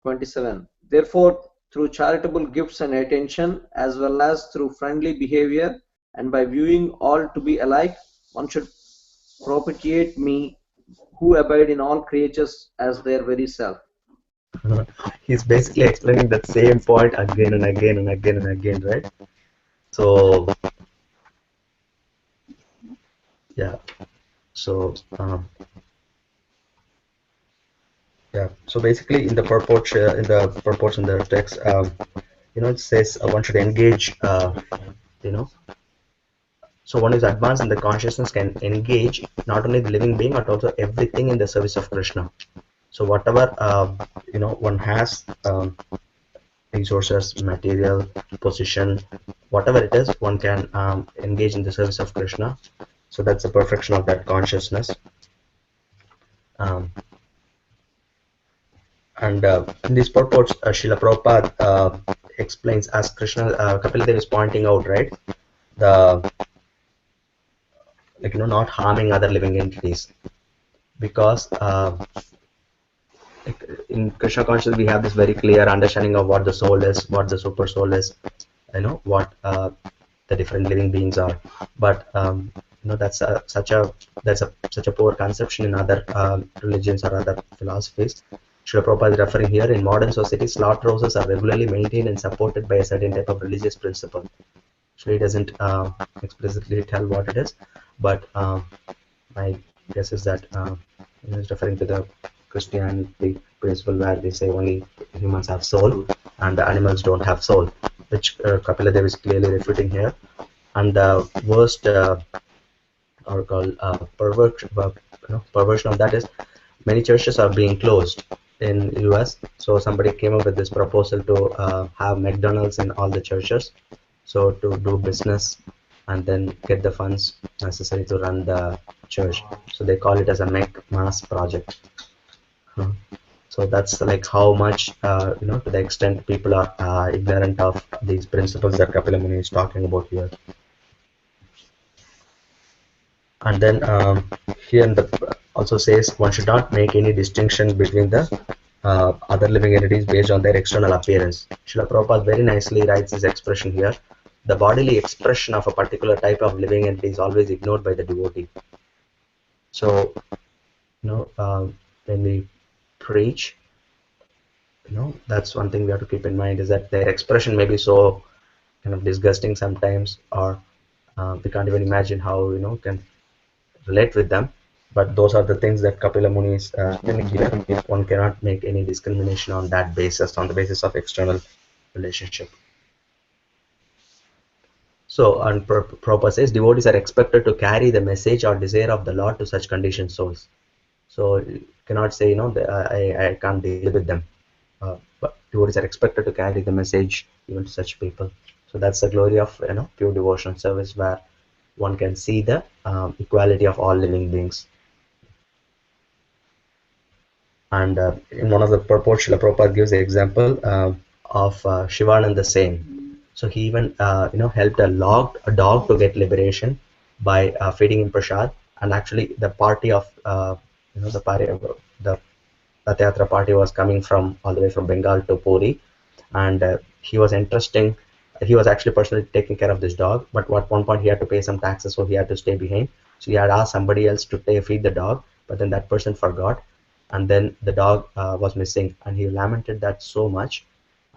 27. Therefore, through charitable gifts and attention, as well as through friendly behavior, and by viewing all to be alike, one should propitiate me who abide in all creatures as their very self. He's basically explaining that same point again and again and again and again, right? So yeah. So yeah. So basically, in the purport, in the text, it says one should engage. So one is advanced in the consciousness can engage not only the living being but also everything in the service of Krishna. So whatever one has, resources, material, position, whatever it is, one can engage in the service of Krishna. So that's the perfection of that consciousness. And in these purports, Srila Prabhupada explains, as Krishna, Kapila Dev is pointing out, right, the not harming other living entities. because in Krishna consciousness we have this very clear understanding of what the soul is, what the super soul is, what the different living beings are. But that's such a poor conception in other religions or other philosophies. Srila Prabhupada is referring here, in modern society, slaughterhouses are regularly maintained and supported by a certain type of religious principle. So he doesn't explicitly tell what it is, but my guess is that he's referring to the Christianity principle where they say only humans have soul and the animals don't have soul, which Kapila Dev is clearly refuting here. And the worst or called perversion of that is many churches are being closed in US. So somebody came up with this proposal to have McDonald's in all the churches, so to do business and then get the funds necessary to run the church. So they call it as a mass project. So that's like how much to the extent people are ignorant of these principles that Kapila Muni is talking about here. And then here in the also says one should not make any distinction between the other living entities based on their external appearance. Srila Prabhupada very nicely writes this expression here. The bodily expression of a particular type of living entity is always ignored by the devotee. So, when we preach, that's one thing we have to keep in mind, is that their expression may be so kind of disgusting sometimes, or we can't even imagine how can relate with them. But those are the things that Kapila Muni is telling here. One cannot make any discrimination on that basis, on the basis of external relationship. So, and Prabhupada says devotees are expected to carry the message or desire of the Lord to such conditioned souls. So you cannot say, I can't deal with them. But devotees are expected to carry the message even to such people. So that's the glory of pure devotional service, where one can see the equality of all living beings. And in one of the purports, Srila Prabhupada gives the example of Shivananda saying. So he even helped a dog to get liberation by feeding him prasad. And actually, the party of the Rath Yatra party was coming from all the way from Bengal to Puri, and he was actually personally taking care of this dog. But at one point he had to pay some taxes, so he had to stay behind. So he had asked somebody else to feed the dog, but then that person forgot, and then the dog was missing, and he lamented that so much.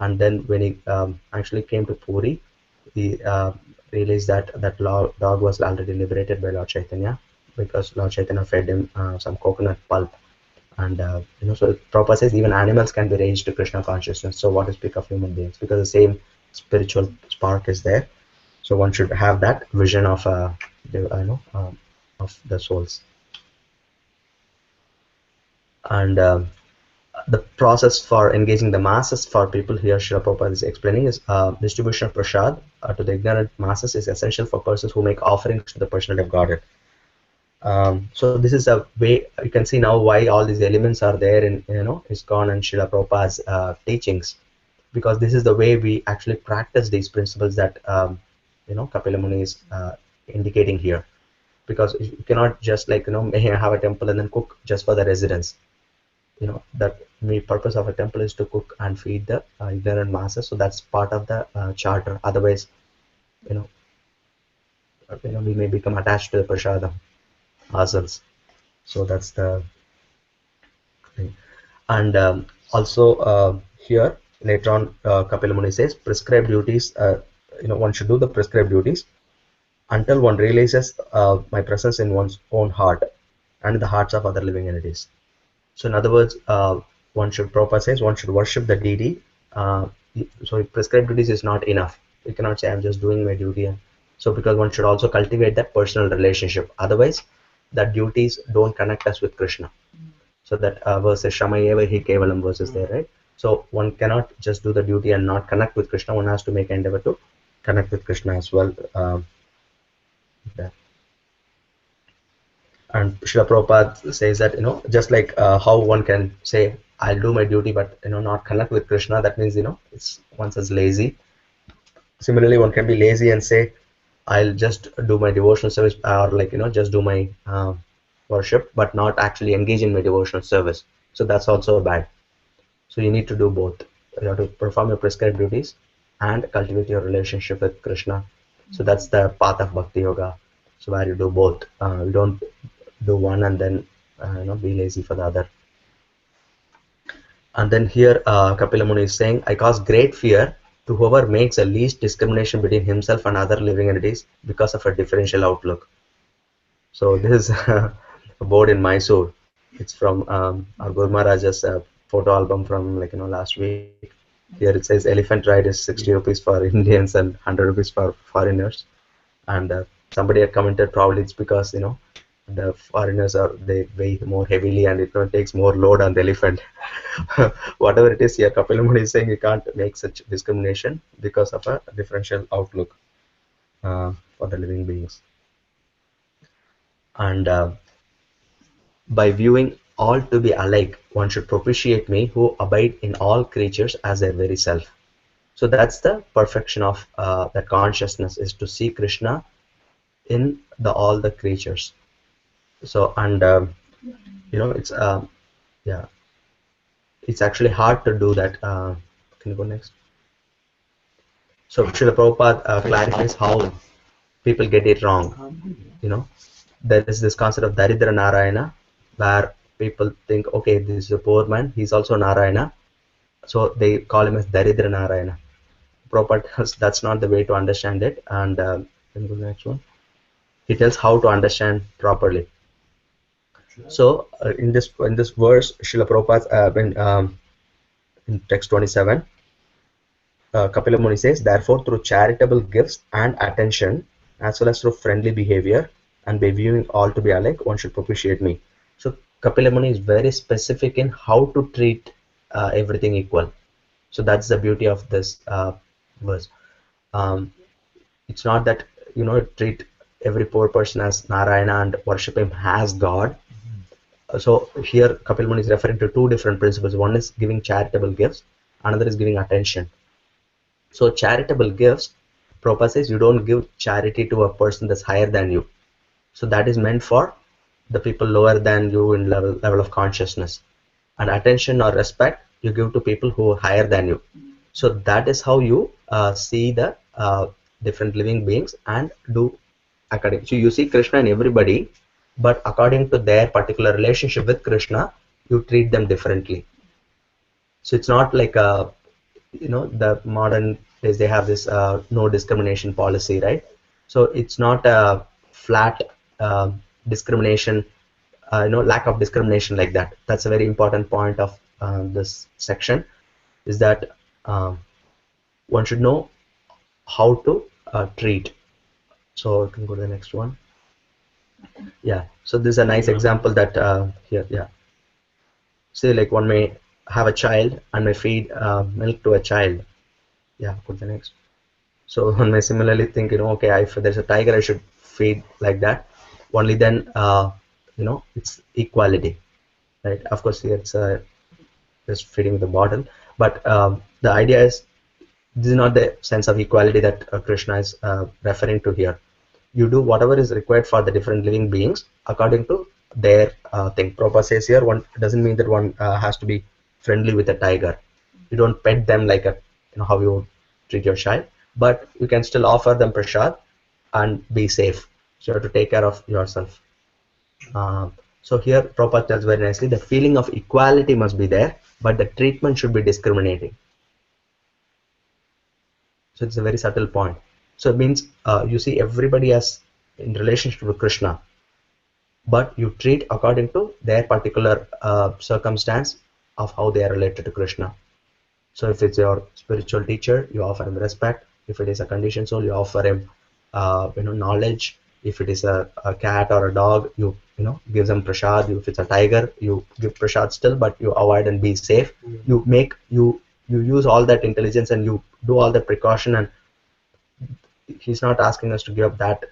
And then when he actually came to Puri, he realized that dog was already liberated by Lord Chaitanya, because Lord Chaitanya fed him some coconut pulp. And so Prabhupada says even animals can be raised to Krishna consciousness. So what to speak of human beings? Because the same spiritual spark is there. So one should have that vision of the souls. And the process for engaging the masses for people here, Srila Prabhupada is explaining, is distribution of prasad to the ignorant masses is essential for persons who make offerings to the personality of Godhead. So this is a way you can see now why all these elements are there in ISKCON and Srila Prabhupada's teachings, because this is the way we actually practice these principles that Kapila Muni is indicating here. Because you cannot just have a temple and then cook just for the residents. That the purpose of a temple is to cook and feed the ignorant masses. So that's part of the charter. Otherwise, we may become attached to the prasadam ourselves. So that's the thing. And also here later on, Kapila Muni says prescribed duties. One should do the prescribed duties until one realizes my presence in one's own heart and in the hearts of other living entities. So in other words, Prabhupada says one should worship the deity. So prescribed duties is not enough. You cannot say I'm just doing my duty. So because one should also cultivate that personal relationship. Otherwise, that duties don't connect us with Krishna. So that verse is Shamayeva Hi Kevalam verse is there, right? So one cannot just do the duty and not connect with Krishna. One has to make an endeavor to connect with Krishna as well. And Srila Prabhupada says that just like how one can say I'll do my duty but not connect with Krishna, that means it's one says lazy. Similarly, one can be lazy and say I'll just do my devotional service, or just do my worship but not actually engage in my devotional service. So that's also bad. So you need to do both. You have to perform your prescribed duties and cultivate your relationship with Krishna. So that's the path of Bhakti Yoga. So where you do both. You don't do one and then be lazy for the other. And then here Kapila Muni is saying, I cause great fear to whoever makes the least discrimination between himself and other living entities because of a differential outlook. So this is a board in Mysore. It's from our Guru Maharaj's photo album from last week. Here it says elephant ride is 60 rupees for Indians and 100 rupees for foreigners. And somebody had commented probably it's because the foreigners they weigh more heavily and it takes more load on the elephant. Whatever it is here, Kapila Muni is saying you can't make such discrimination because of a differential outlook for the living beings. And by viewing all to be alike, one should propitiate me who abide in all creatures as their very self. So that's the perfection of that consciousness, is to see Krishna in all the creatures. So and it's yeah, it's actually hard to do that. Can you go next? So Srila Prabhupada clarifies how people get it wrong. There is this concept of Daridra Narayana, where people think, okay, this is a poor man, he's also Narayana, so they call him as Daridra Narayana. Prabhupada, that's not the way to understand it. And can you go to the next one? He tells how to understand properly. So in this verse, Srila Prabhupada in text 27, Kapila Muni says, therefore through charitable gifts and attention, as well as through friendly behavior and by viewing all to be alike, one should propitiate me. So Kapila Muni is very specific in how to treat everything equal. So that's the beauty of this verse. It's not that treat every poor person as Narayana and worship him as God. So here Kapila Muni is referring to two different principles. One is giving charitable gifts, another is giving attention. So charitable gifts, Prabhupada says you don't give charity to a person that's higher than you. So that is meant for the people lower than you in level of consciousness. And attention or respect you give to people who are higher than you. So that is how you see the different living beings and do according. So you see Krishna in everybody, but according to their particular relationship with Krishna, you treat them differently. So it's not like the modern days they have this no discrimination policy, right? So it's not a flat discrimination, lack of discrimination like that. That's a very important point of this section, is that one should know how to treat. So you can go to the next one. Yeah, so this is a nice example that here, yeah. Say like one may have a child and may feed milk to a child. Yeah, go to the next. So one may similarly think, okay, if there's a tiger, I should feed like that. Only then, it's equality, right? Of course, here it's just feeding the bottle, but the idea is this is not the sense of equality that Krishna is referring to here. You do whatever is required for the different living beings according to their thing. Prabhupada says here, one doesn't mean that one has to be friendly with a tiger. You don't pet them like how you treat your child, but you can still offer them prasad and be safe. So you have to take care of yourself. So here Prabhupada tells very nicely, the feeling of equality must be there, but the treatment should be discriminating. So it's a very subtle point. So it means you see everybody as in relationship with Krishna, but you treat according to their particular circumstance of how they are related to Krishna. So if it's your spiritual teacher, you offer him respect. If it is a conditioned soul, you offer him knowledge. If it is a cat or a dog, you give them prasad. If it's a tiger, you give prasad still, but you avoid and be safe. You use all that intelligence and you do all the precaution, and he's not asking us to give up that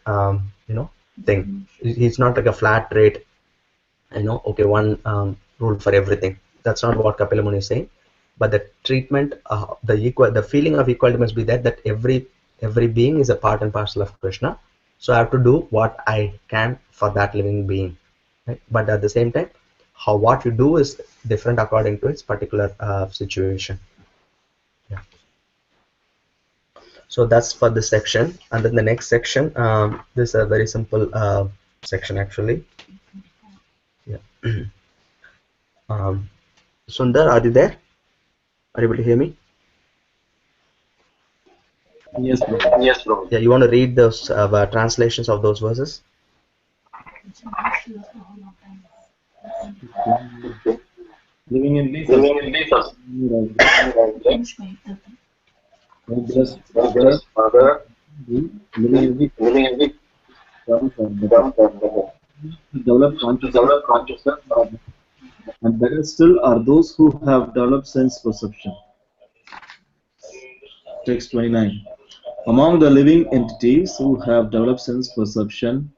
thing. He's not like a flat rate, okay, one rule for everything. That's not what Kapila Muni is saying. But the treatment, the feeling of equality must be there, that every being is a part and parcel of Krishna. So I have to do what I can for that living being. right? But at the same time, what you do is different according to its particular situation. Yeah. So that's for this section. And then the next section, this is a very simple section actually. Yeah. Sundar, are you there? Are you able to hear me? Yes, bro. Yes, bro. Yeah, you want to read those translations of those verses? Living in these Just mother, mother, living in these living in the terms are better. terms of mother. Develop To consciousness, develop consciousness of and better still are those who have developed sense perception. Text 29. Among the living entities who have developed sense perception,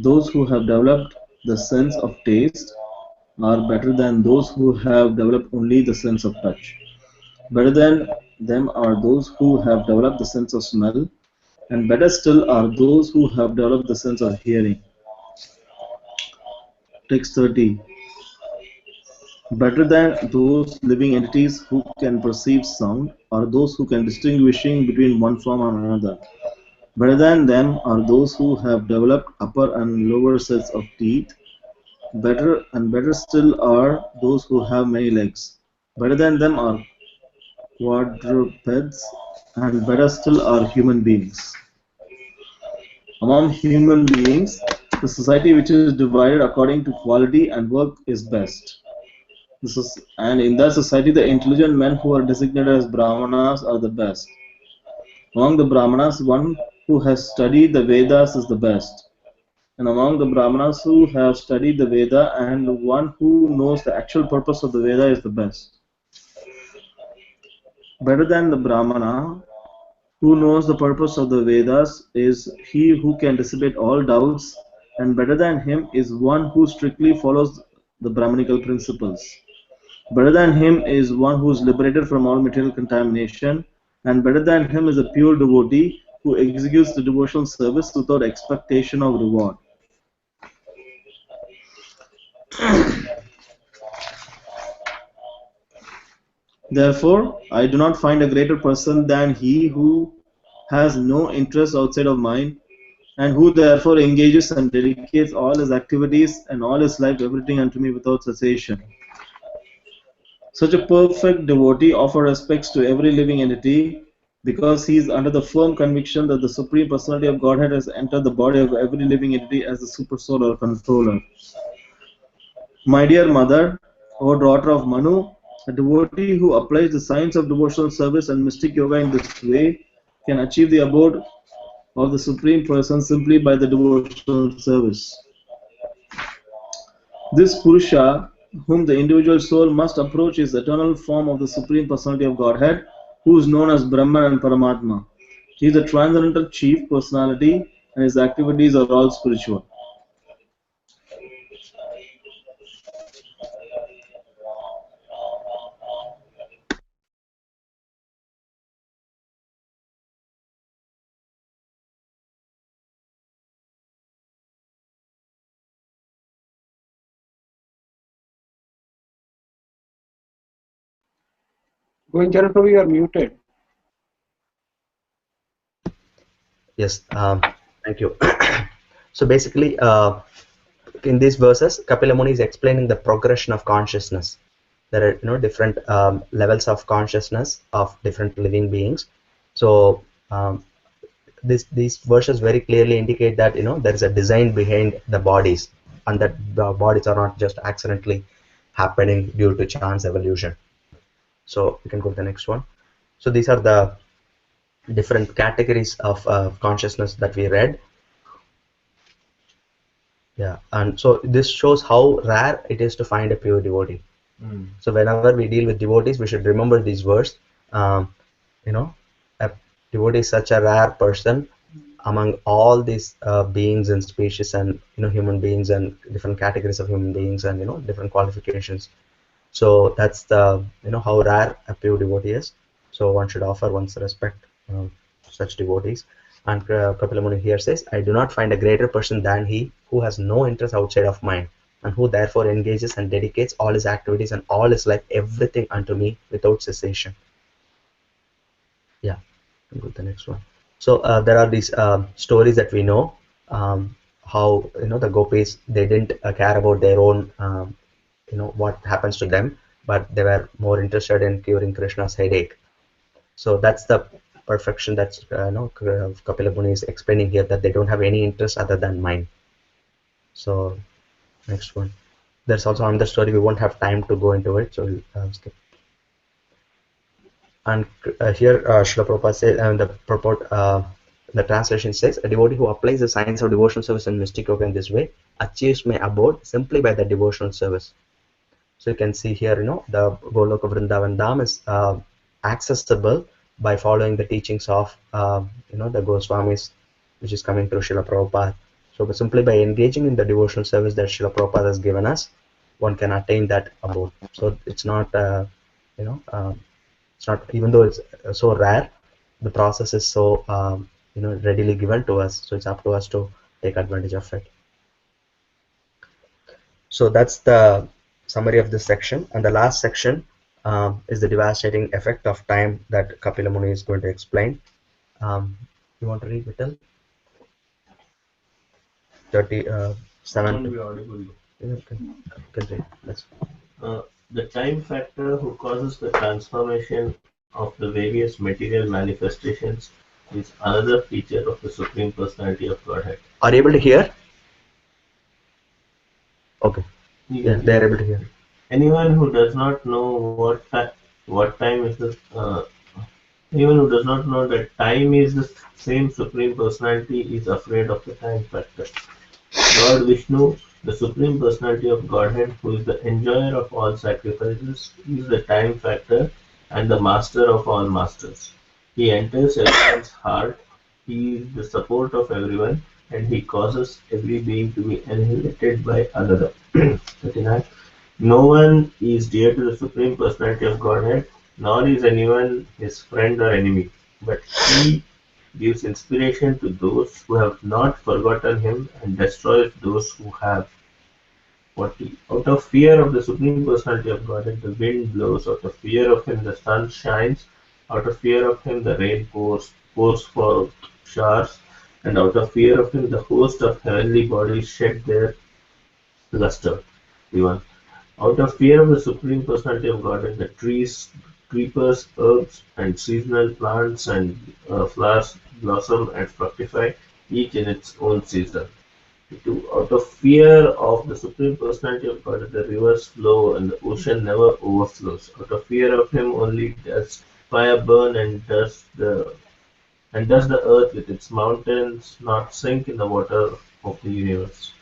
those who have developed the sense of taste are better than those who have developed only the sense of touch. Better than them are those who have developed the sense of smell, and better still are those who have developed the sense of hearing. Text 30. Better than those living entities who can perceive sound are those who can distinguishing between one form and another. Better than them are those who have developed upper and lower sets of teeth. Better and better still are those who have many legs. Better than them are quadrupeds, and better still are human beings. Among human beings, the society which is divided according to quality and work is best. And in that society, the intelligent men who are designated as Brahmanas are the best. Among the Brahmanas, one who has studied the Vedas is the best. And among the Brahmanas who have studied the Veda, and one who knows the actual purpose of the Veda is the best. Better than the Brahmana who knows the purpose of the Vedas is he who can dissipate all doubts, and better than him is one who strictly follows the Brahmanical principles. Better than him is one who is liberated from all material contamination, and better than him is a pure devotee who executes the devotional service without expectation of reward. Therefore, I do not find a greater person than he who has no interest outside of mine, and who therefore engages and dedicates all his activities and all his life, everything unto me without cessation. Such a perfect devotee offers respects to every living entity because he is under the firm conviction that the Supreme Personality of Godhead has entered the body of every living entity as the super soul or controller. My dear mother, O daughter of Manu, a devotee who applies the science of devotional service and mystic yoga in this way can achieve the abode of the Supreme Person simply by the devotional service. This Purusha, whom the individual soul must approach, is the eternal form of the Supreme Personality of Godhead, who is known as Brahman and Paramatma. He is the transcendental chief personality, and his activities are all spiritual. Govinchara Prabhu, you are muted. Yes, thank you. So basically, in these verses, Kapila Muni is explaining the progression of consciousness. There are different levels of consciousness of different living beings. So these verses very clearly indicate that there is a design behind the bodies, and that the bodies are not just accidentally happening due to chance evolution. So we can go to the next one. So these are the different categories of consciousness that we read. Yeah, and so this shows how rare it is to find a pure devotee. So whenever we deal with devotees, we should remember these verse. A devotee is such a rare person among all these beings and species, and human beings and different categories of human beings, and different qualifications. So that's the how rare a pure devotee is. So one should offer one's respect to such devotees. And Kapila Muni here says, I do not find a greater person than he who has no interest outside of mine. and who therefore engages and dedicates all his activities and all his life, everything unto me without cessation. Yeah, I'll go to the next one. So there are these stories that we know, how the gopis, they didn't care about their own what happens to them, but they were more interested in curing Krishna's headache. So that's the perfection that's Kapila Muni is explaining here, that they don't have any interest other than mine. So next one. There's also another story, we won't have time to go into it, so we'll skip. And here Srila Prabhupada says, and the purport, the translation says, a devotee who applies the science of devotional service and mystic yoga in this way achieves my abode simply by the devotional service. So you can see here, the Goloka Vrindavan Dham is accessible by following the teachings of, the Goswamis, which is coming through Srila Prabhupada. So simply by engaging in the devotional service that Srila Prabhupada has given us, one can attain that abode. So it's not, it's not, even though it's so rare, the process is so, readily given to us. So it's up to us to take advantage of it. So that's the summary of this section, and the last section is the devastating effect of time that Kapila Muni is going to explain. You want to read, Vittal? 37. Won't be audible. You can read. That's The time factor who causes the transformation of the various material manifestations is another feature of the Supreme Personality of Godhead. Are you able to hear? Okay. Yeah, they are able to hear. Anyone who does not know what time is the anyone who does not know that time is the same Supreme Personality is afraid of the time factor. Lord Vishnu, the Supreme Personality of Godhead, who is the enjoyer of all sacrifices, is the time factor and the master of all masters. He enters everyone's heart, he is the support of everyone, and he causes every being to be annihilated by another. 39. No one is dear to the Supreme Personality of Godhead, nor is anyone his friend or enemy, but he gives inspiration to those who have not forgotten him and destroys those who have. 40. Out of fear of the Supreme Personality of Godhead, the wind blows. Out of fear of him, the sun shines. Out of fear of him, the rain pours forth showers. And out of fear of him, the host of heavenly bodies shed their luster. 51. Out of fear of the Supreme Personality of Godhead, the trees, creepers, herbs, and seasonal plants and flowers blossom and fructify, each in its own season. 2. Out of fear of the Supreme Personality of Godhead, the rivers flow and the ocean never overflows. Out of fear of Him, only does fire burn and does the earth with its mountains not sink in the water of the universe.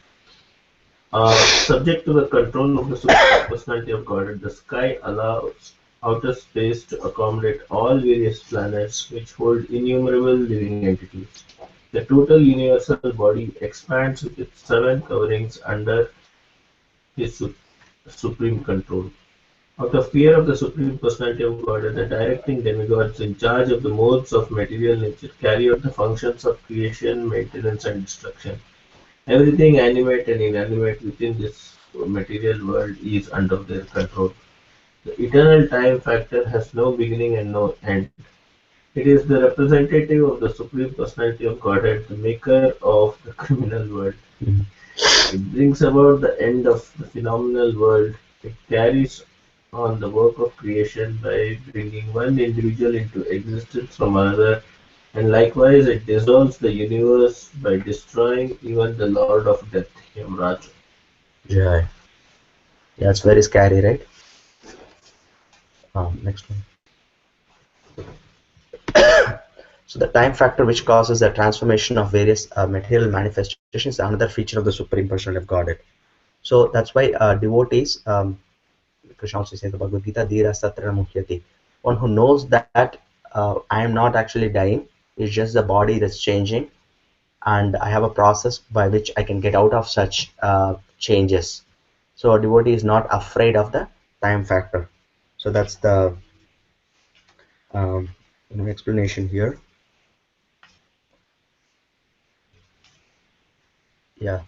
Subject to the control of the Supreme Personality of Godhead, the sky allows outer space to accommodate all various planets which hold innumerable living entities. The total universal body expands with its 7 coverings under his supreme control. Out of fear of the Supreme Personality of Godhead, the directing demigods in charge of the modes of material nature carry out the functions of creation, maintenance, and destruction. Everything animate and inanimate within this material world is under their control. The eternal time factor has no beginning and no end. It is the representative of the Supreme Personality of Godhead, the maker of the criminal world. It brings about the end of the phenomenal world. It carries on the work of creation by bringing one individual into existence from another, and likewise it dissolves the universe by destroying even the Lord of Death, Yamraj. Yeah. Yeah, it's very scary, right? Next one. So the time factor which causes the transformation of various material manifestations is another feature of the Supreme Personality of Godhead. So that's why devotees, Krishna also says in the Bhagavad Gita, Dhira Satra Mukhyati. One who knows that I am not actually dying, it's just the body that's changing, and I have a process by which I can get out of such changes. So a devotee is not afraid of the time factor. So that's the explanation here. Yeah,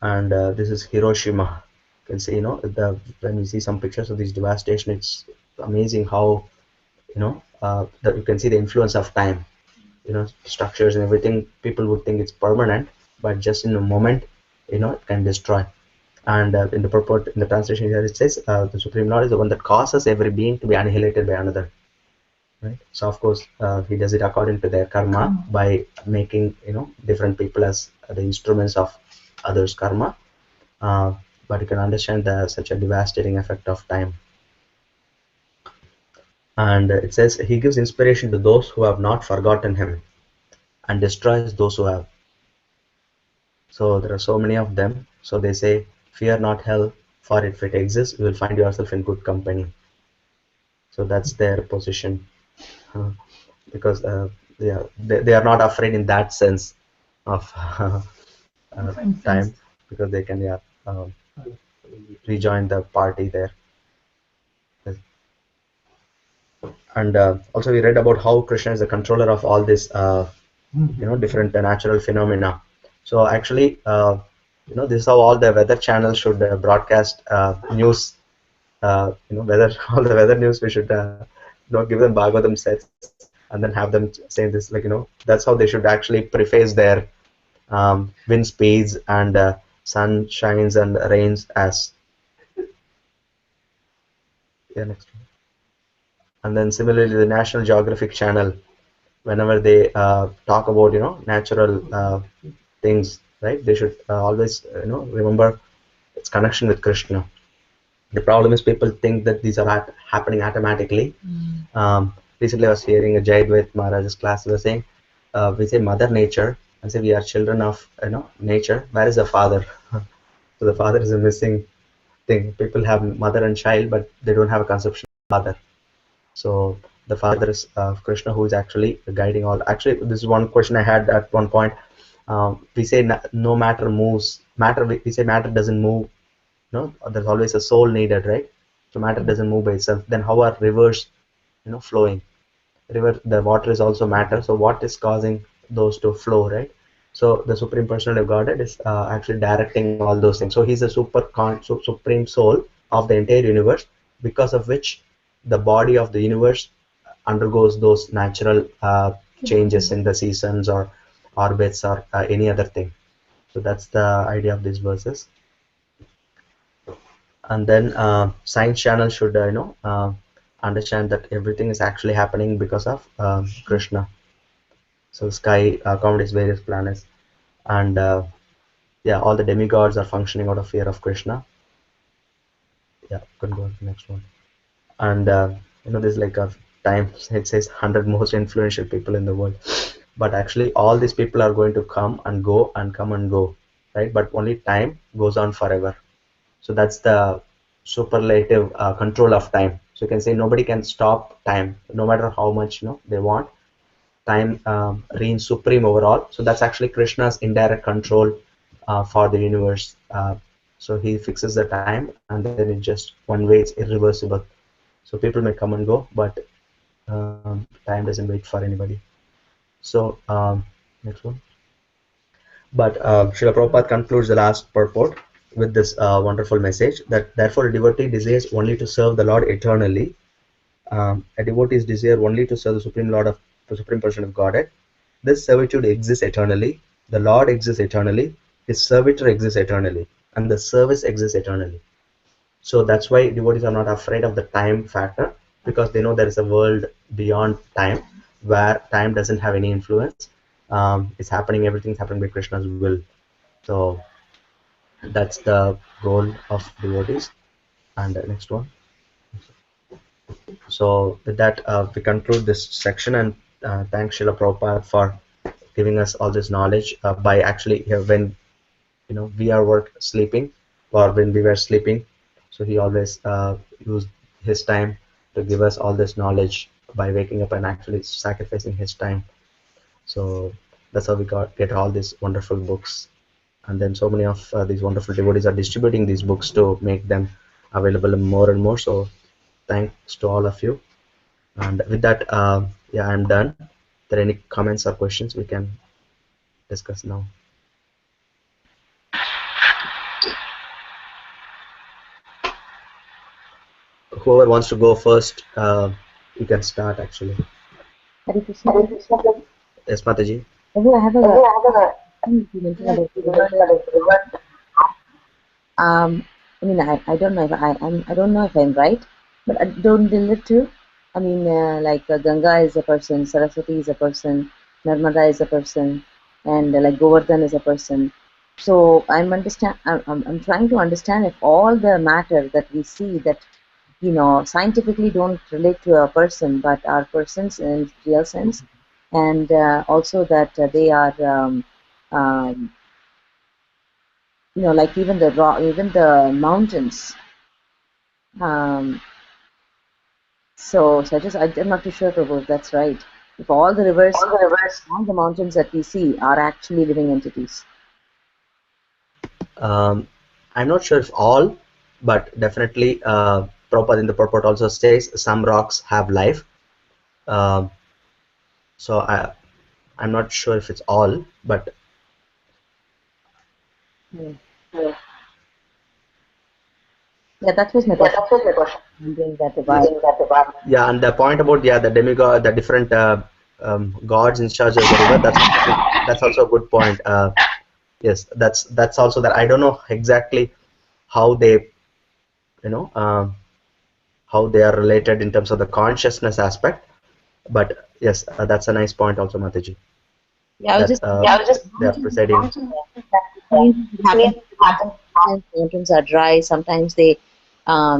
and this is Hiroshima. can see, when you see some pictures of this devastation, it's amazing how, that you can see the influence of time, structures and everything. People would think it's permanent, but just in a moment, it can destroy. And in the purport, in the translation here, it says the Supreme Lord is the one that causes every being to be annihilated by another. Right? So of course, he does it according to their karma by making different people as the instruments of others' karma. But you can understand such a devastating effect of time. And it says he gives inspiration to those who have not forgotten him and destroys those who have. So there are so many of them. So they say, fear not hell, for if it exists, you will find yourself in good company. So that's their position. Because they are not afraid in that sense of time, because they can rejoin the party there. And also we read about how Krishna is the controller of all this different natural phenomena. So actually this is how all the weather channels should broadcast news. Weather all the weather news, we should give them Bhagavatam sets and then have them say this, that's how they should actually preface their wind speeds and sun shines and rains as. Next one. And then similarly the National Geographic Channel, whenever they talk about natural things, right, they should always remember its connection with Krishna. The problem is people think that these are happening automatically. Recently I was hearing a Jayadvaita Maharaj's class. He was saying, we say Mother Nature and say we are children of nature. Where is the father? So the father is a missing thing. People have mother and child, but they don't have a conception of father. So the father is Krishna, who is actually guiding all. Actually, this is one question I had at one point. We say no matter moves. We say matter doesn't move. There's always a soul needed, right? So matter doesn't move by itself. Then how are rivers, flowing? The water is also matter. So what is causing those to flow, right? So the Supreme Personality of Godhead is actually directing all those things. So he's a supreme soul of the entire universe, because of which the body of the universe undergoes those natural changes in the seasons or orbits or any other thing. So that's the idea of these verses. And then science channel should understand that everything is actually happening because of Krishna. So sky accommodates various planets, and all the demigods are functioning out of fear of Krishna. Can go on to the next one. And there's like a time, it says 100 most influential people in the world, but actually all these people are going to come and go and come and go, right? But only time goes on forever. So that's the superlative control of time. So you can say nobody can stop time, no matter how much they want. Time reigns supreme overall. So that's actually Krishna's indirect control for the universe. So he fixes the time, and then it just one way, it's irreversible. So people may come and go, but time doesn't wait for anybody. So next one. But Srila Prabhupada concludes the last purport with this wonderful message, that therefore a devotee desires only to serve the Lord eternally. A devotee's desire only to serve the Supreme Lord of the Supreme Person of Godhead. This servitude exists eternally. The Lord exists eternally. His servitor exists eternally, and the service exists eternally. So that's why devotees are not afraid of the time factor, because they know there is a world beyond time where time doesn't have any influence. It's happening, everything's happening by Krishna's will. So that's the goal of devotees. And next one. So with that, we conclude this section, and thanks Srila Prabhupada for giving us all this knowledge by actually when we are sleeping, or when we were sleeping. So he always used his time to give us all this knowledge by waking up and actually sacrificing his time. So that's how we get all these wonderful books. And then so many of these wonderful devotees are distributing these books to make them available more and more. So thanks to all of you. And with that, I'm done. If there are any comments or questions, we can discuss now. whoever wants to go first, you can start actually. Hare Krishna. Yes, Mataji. Prabhu, I have a you mentioned about the river. I mean, I don't know if I don't know if I'm right, but I don't relate to. I mean, like Ganga is a person, Saraswati is a person, Narmada is a person, and like Govardhan is a person. So I'm trying to understand if all the matter that we see that scientifically don't relate to a person, but are persons in real sense, and also that they are um, like even the even the mountains. Um, I'm not too sure, Prabhu, if that's right. If all the rivers, all the mountains that we see are actually living entities. I'm not sure if all, but definitely Prabhupada in the purport also says some rocks have life. So I'm not sure if it's all, but Yeah, that was my question. Wondering that why. yeah, and the point about the demigod, the different gods in charge of the river, that's also a good point. Yes, that's also that I don't know exactly how they how they are related in terms of the consciousness aspect, but yes, that's a nice point also, Mataji. Yeah, I was just They are presiding. Mountains are dry. Sometimes they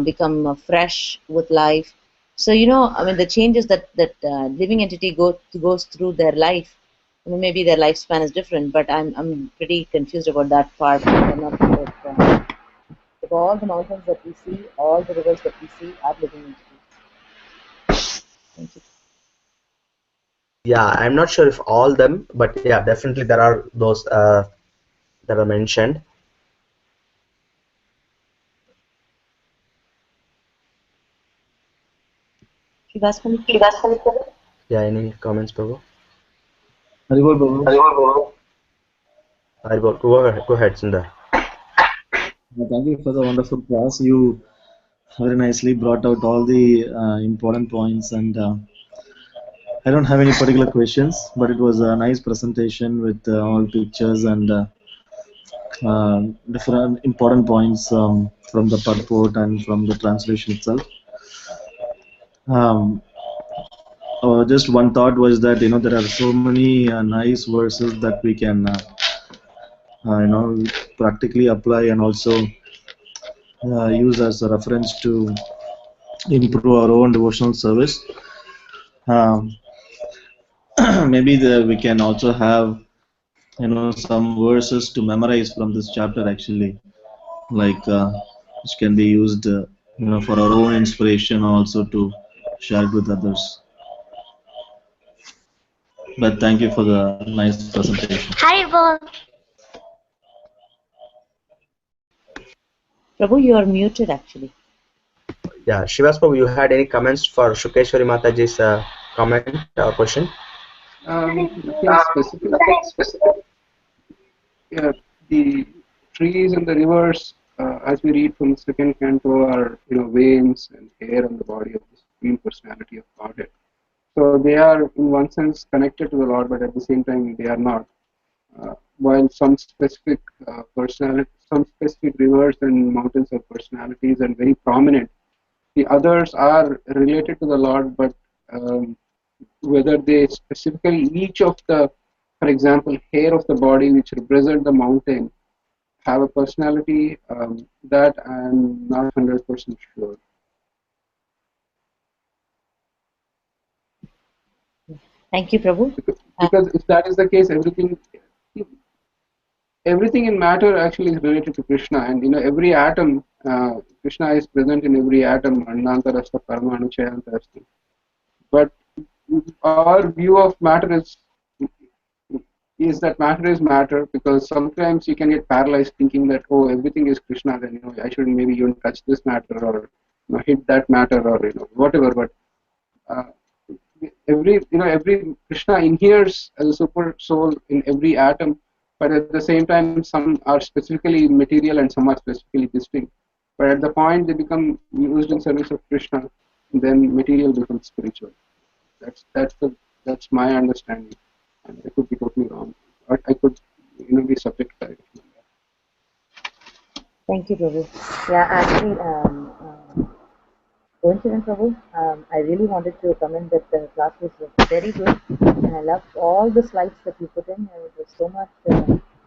become fresh with life. So I mean, the changes that living entity goes through their life. I mean, maybe their lifespan is different, but I'm pretty confused about that part. I'm not sure if all the mountains that we see, all the rivers that we see are living entities. Thank you. Yeah, I'm not sure if all them, but yeah, definitely there are those that are mentioned. Yeah, any comments, Prabhu? Haribol, Prabhu. Go ahead, Sundar. Thank you for the wonderful class. You very nicely brought out all the important points, and I don't have any particular questions, but it was a nice presentation with all pictures and different important points from the purport and from the translation itself. Um, just one thought was that there are so many nice verses that we can practically apply and also use as a reference to improve our own devotional service. Um, maybe we can also have some verses to memorize from this chapter actually, like which can be used for our own inspiration, also to share it with others. But thank you for the nice presentation. Prabhu, you are muted actually. Yeah, Shivas Prabhu, you had any comments for Shukeshwari Mataji's comment or question? Nothing specific. Yeah, the trees and the rivers, as we read from the second canto, are veins and hair on the body of the Supreme Personality of Godhead. So they are, in one sense, connected to the Lord, but at the same time, they are not. While some specific some specific rivers and mountains of personalities are very prominent, the others are related to the Lord, but whether they specifically each of the, for example, hair of the body which represent the mountain have a personality, that I'm not 100% sure. Thank you, Prabhu. Because if that is the case, everything in matter actually is related to Krishna, and every atom, Krishna is present in every atom, Annantarastha Paramanu Chayantarastha. But our view of matter is that matter is matter, because sometimes you can get paralyzed thinking that, oh, everything is Krishna, then I shouldn't maybe even touch this matter or hit that matter or whatever. But every Krishna inheres as a super soul in every atom, but at the same time some are specifically material and some are specifically distinct. But at the point they become used in service of Krishna, then material becomes spiritual. That's my understanding, and I could be totally wrong. But I could, be subject to that. Thank you, Prabhu. Yeah, actually, coincidence, Prabhu. I really wanted to comment that the class was very good, and I loved all the slides that you put in. It was so much.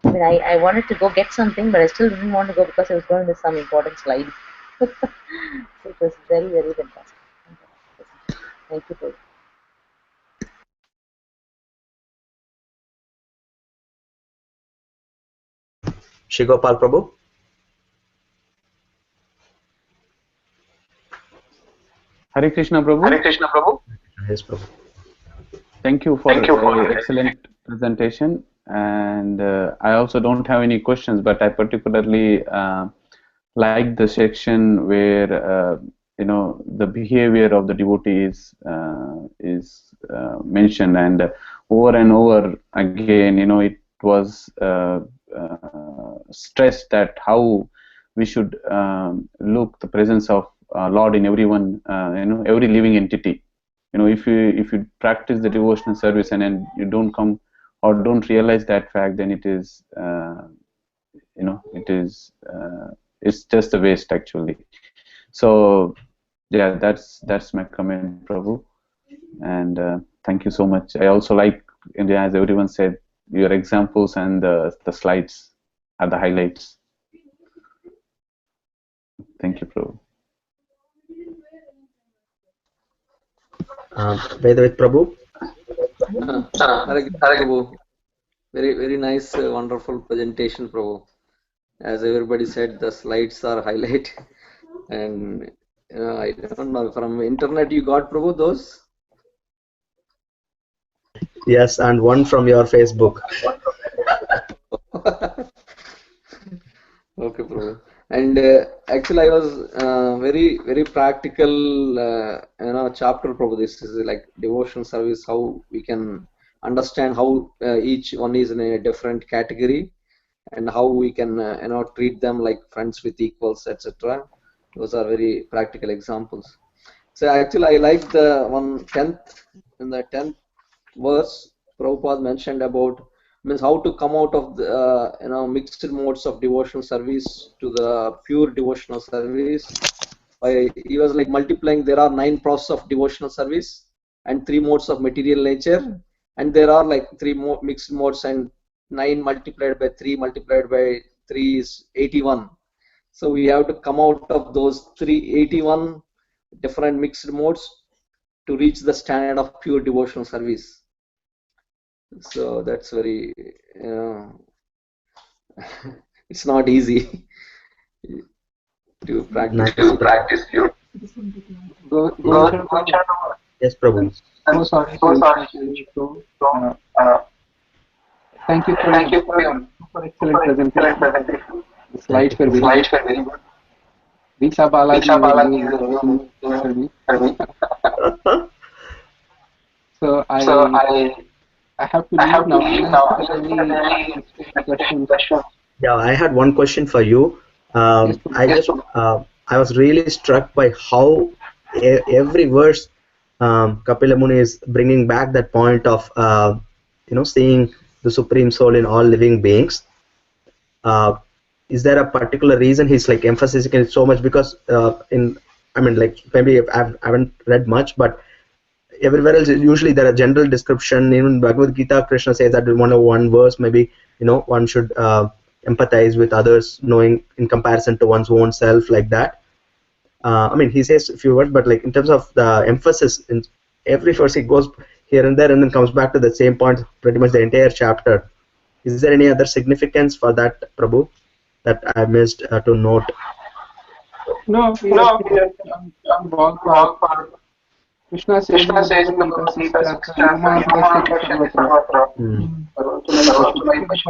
I mean, I wanted to go get something, but I still didn't want to go because I was going to miss some important slides. So it was very, very fantastic. Thank you, Prabhu. Shigopal Prabhu. Hare Krishna Prabhu. Hare Krishna Prabhu. Yes, Prabhu. Thank you for the excellent presentation. And I also don't have any questions, but I particularly like the section where the behavior of the devotee is mentioned, and over again, it was stressed that how we should look the presence of Lord in everyone, every living entity. If you practice the devotional service and then you don't come or don't realize that fact, then it is it's just a waste actually. So yeah, that's my comment, Prabhu, and thank you so much. I also like, as everyone said, your examples and the slides are the highlights. Thank you, Prabhu. Vedavit Prabhu. Hare Prabhu. Very, very nice, wonderful presentation, Prabhu. As everybody said, the slides are highlight. And I don't know, from internet you got, Prabhu, those? Yes, and one from your Facebook. Okay, Prabhu. And actually, I was very, very practical, chapter, Prabhu. This is like devotional service, how we can understand how each one is in a different category, and how we can, treat them like friends with equals, etc. Those are very practical examples. So actually, I like the 10th verse. Prabhupada mentioned about means how to come out of the mixed modes of devotional service to the pure devotional service. He was like multiplying. There are 9 processes of devotional service and 3 modes of material nature, and there are like 3 more mixed modes, and 9 multiplied by 3 multiplied by 3 is 81. So we have to come out of those 381 different mixed modes to reach the standard of pure devotional service. So that's very, it's not easy to practice. Yes, Prabhu. So sorry. Thank you for your excellent presentation. The slides were very good. Diksha Balaji will do. So I have to leave now. Yeah, I had one question for you. I was really struck by how every verse Kapila Muni is bringing back that point of seeing the Supreme Soul in all living beings. Is there a particular reason he's like emphasizing it so much? Because maybe I haven't read much, but everywhere else usually there are general description. Even Bhagavad Gita, Krishna says that one verse maybe one should empathize with others, knowing in comparison to one's own self, like that. He says a few words, but like in terms of the emphasis in every verse, he goes here and there and then comes back to the same point pretty much the entire chapter. Is there any other significance for that, Prabhu, that I missed to note? No. Krishna says in the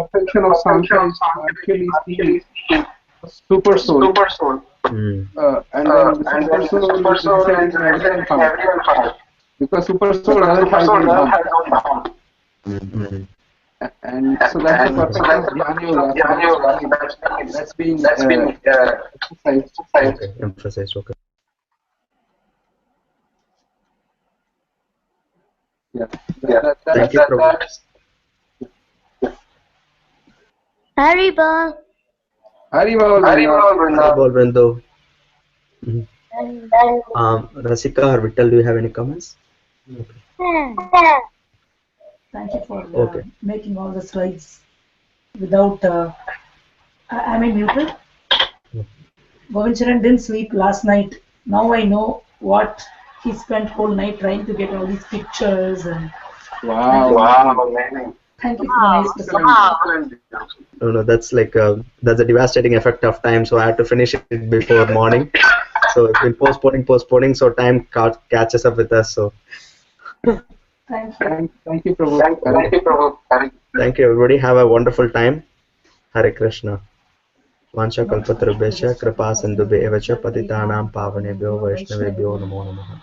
perfection of Sankhya is actually seeing super soul. And then the super soul is in every heart. Because super soul doesn't have any heart. And so that's the perfection of Jnana Yoga. That's being emphasized. Okay, emphasize. Okay. Yeah. Thank you, Prabhu. Haribol. Haribol, Haribol, Brindo. Rasika or Vittal, do you have any comments? Okay. Thank you for Okay. making all the slides without. Am I muted? Govind Charan didn't sleep last night. Now I know what he spent whole night trying to get all these pictures and. Wow. Thank you for the nice facility. No, that's like that's a devastating effect of time. So I had to finish it before morning. So it's been postponing. So time catches up with us. So Thank you. Thank you, Prabhu. thank you, everybody. Have a wonderful time. Hare Krishna. Vancha kalpatarubhesha kripa sindhubhe evacha patitanam pavanebhyo vaishnavebhyo namo namaha.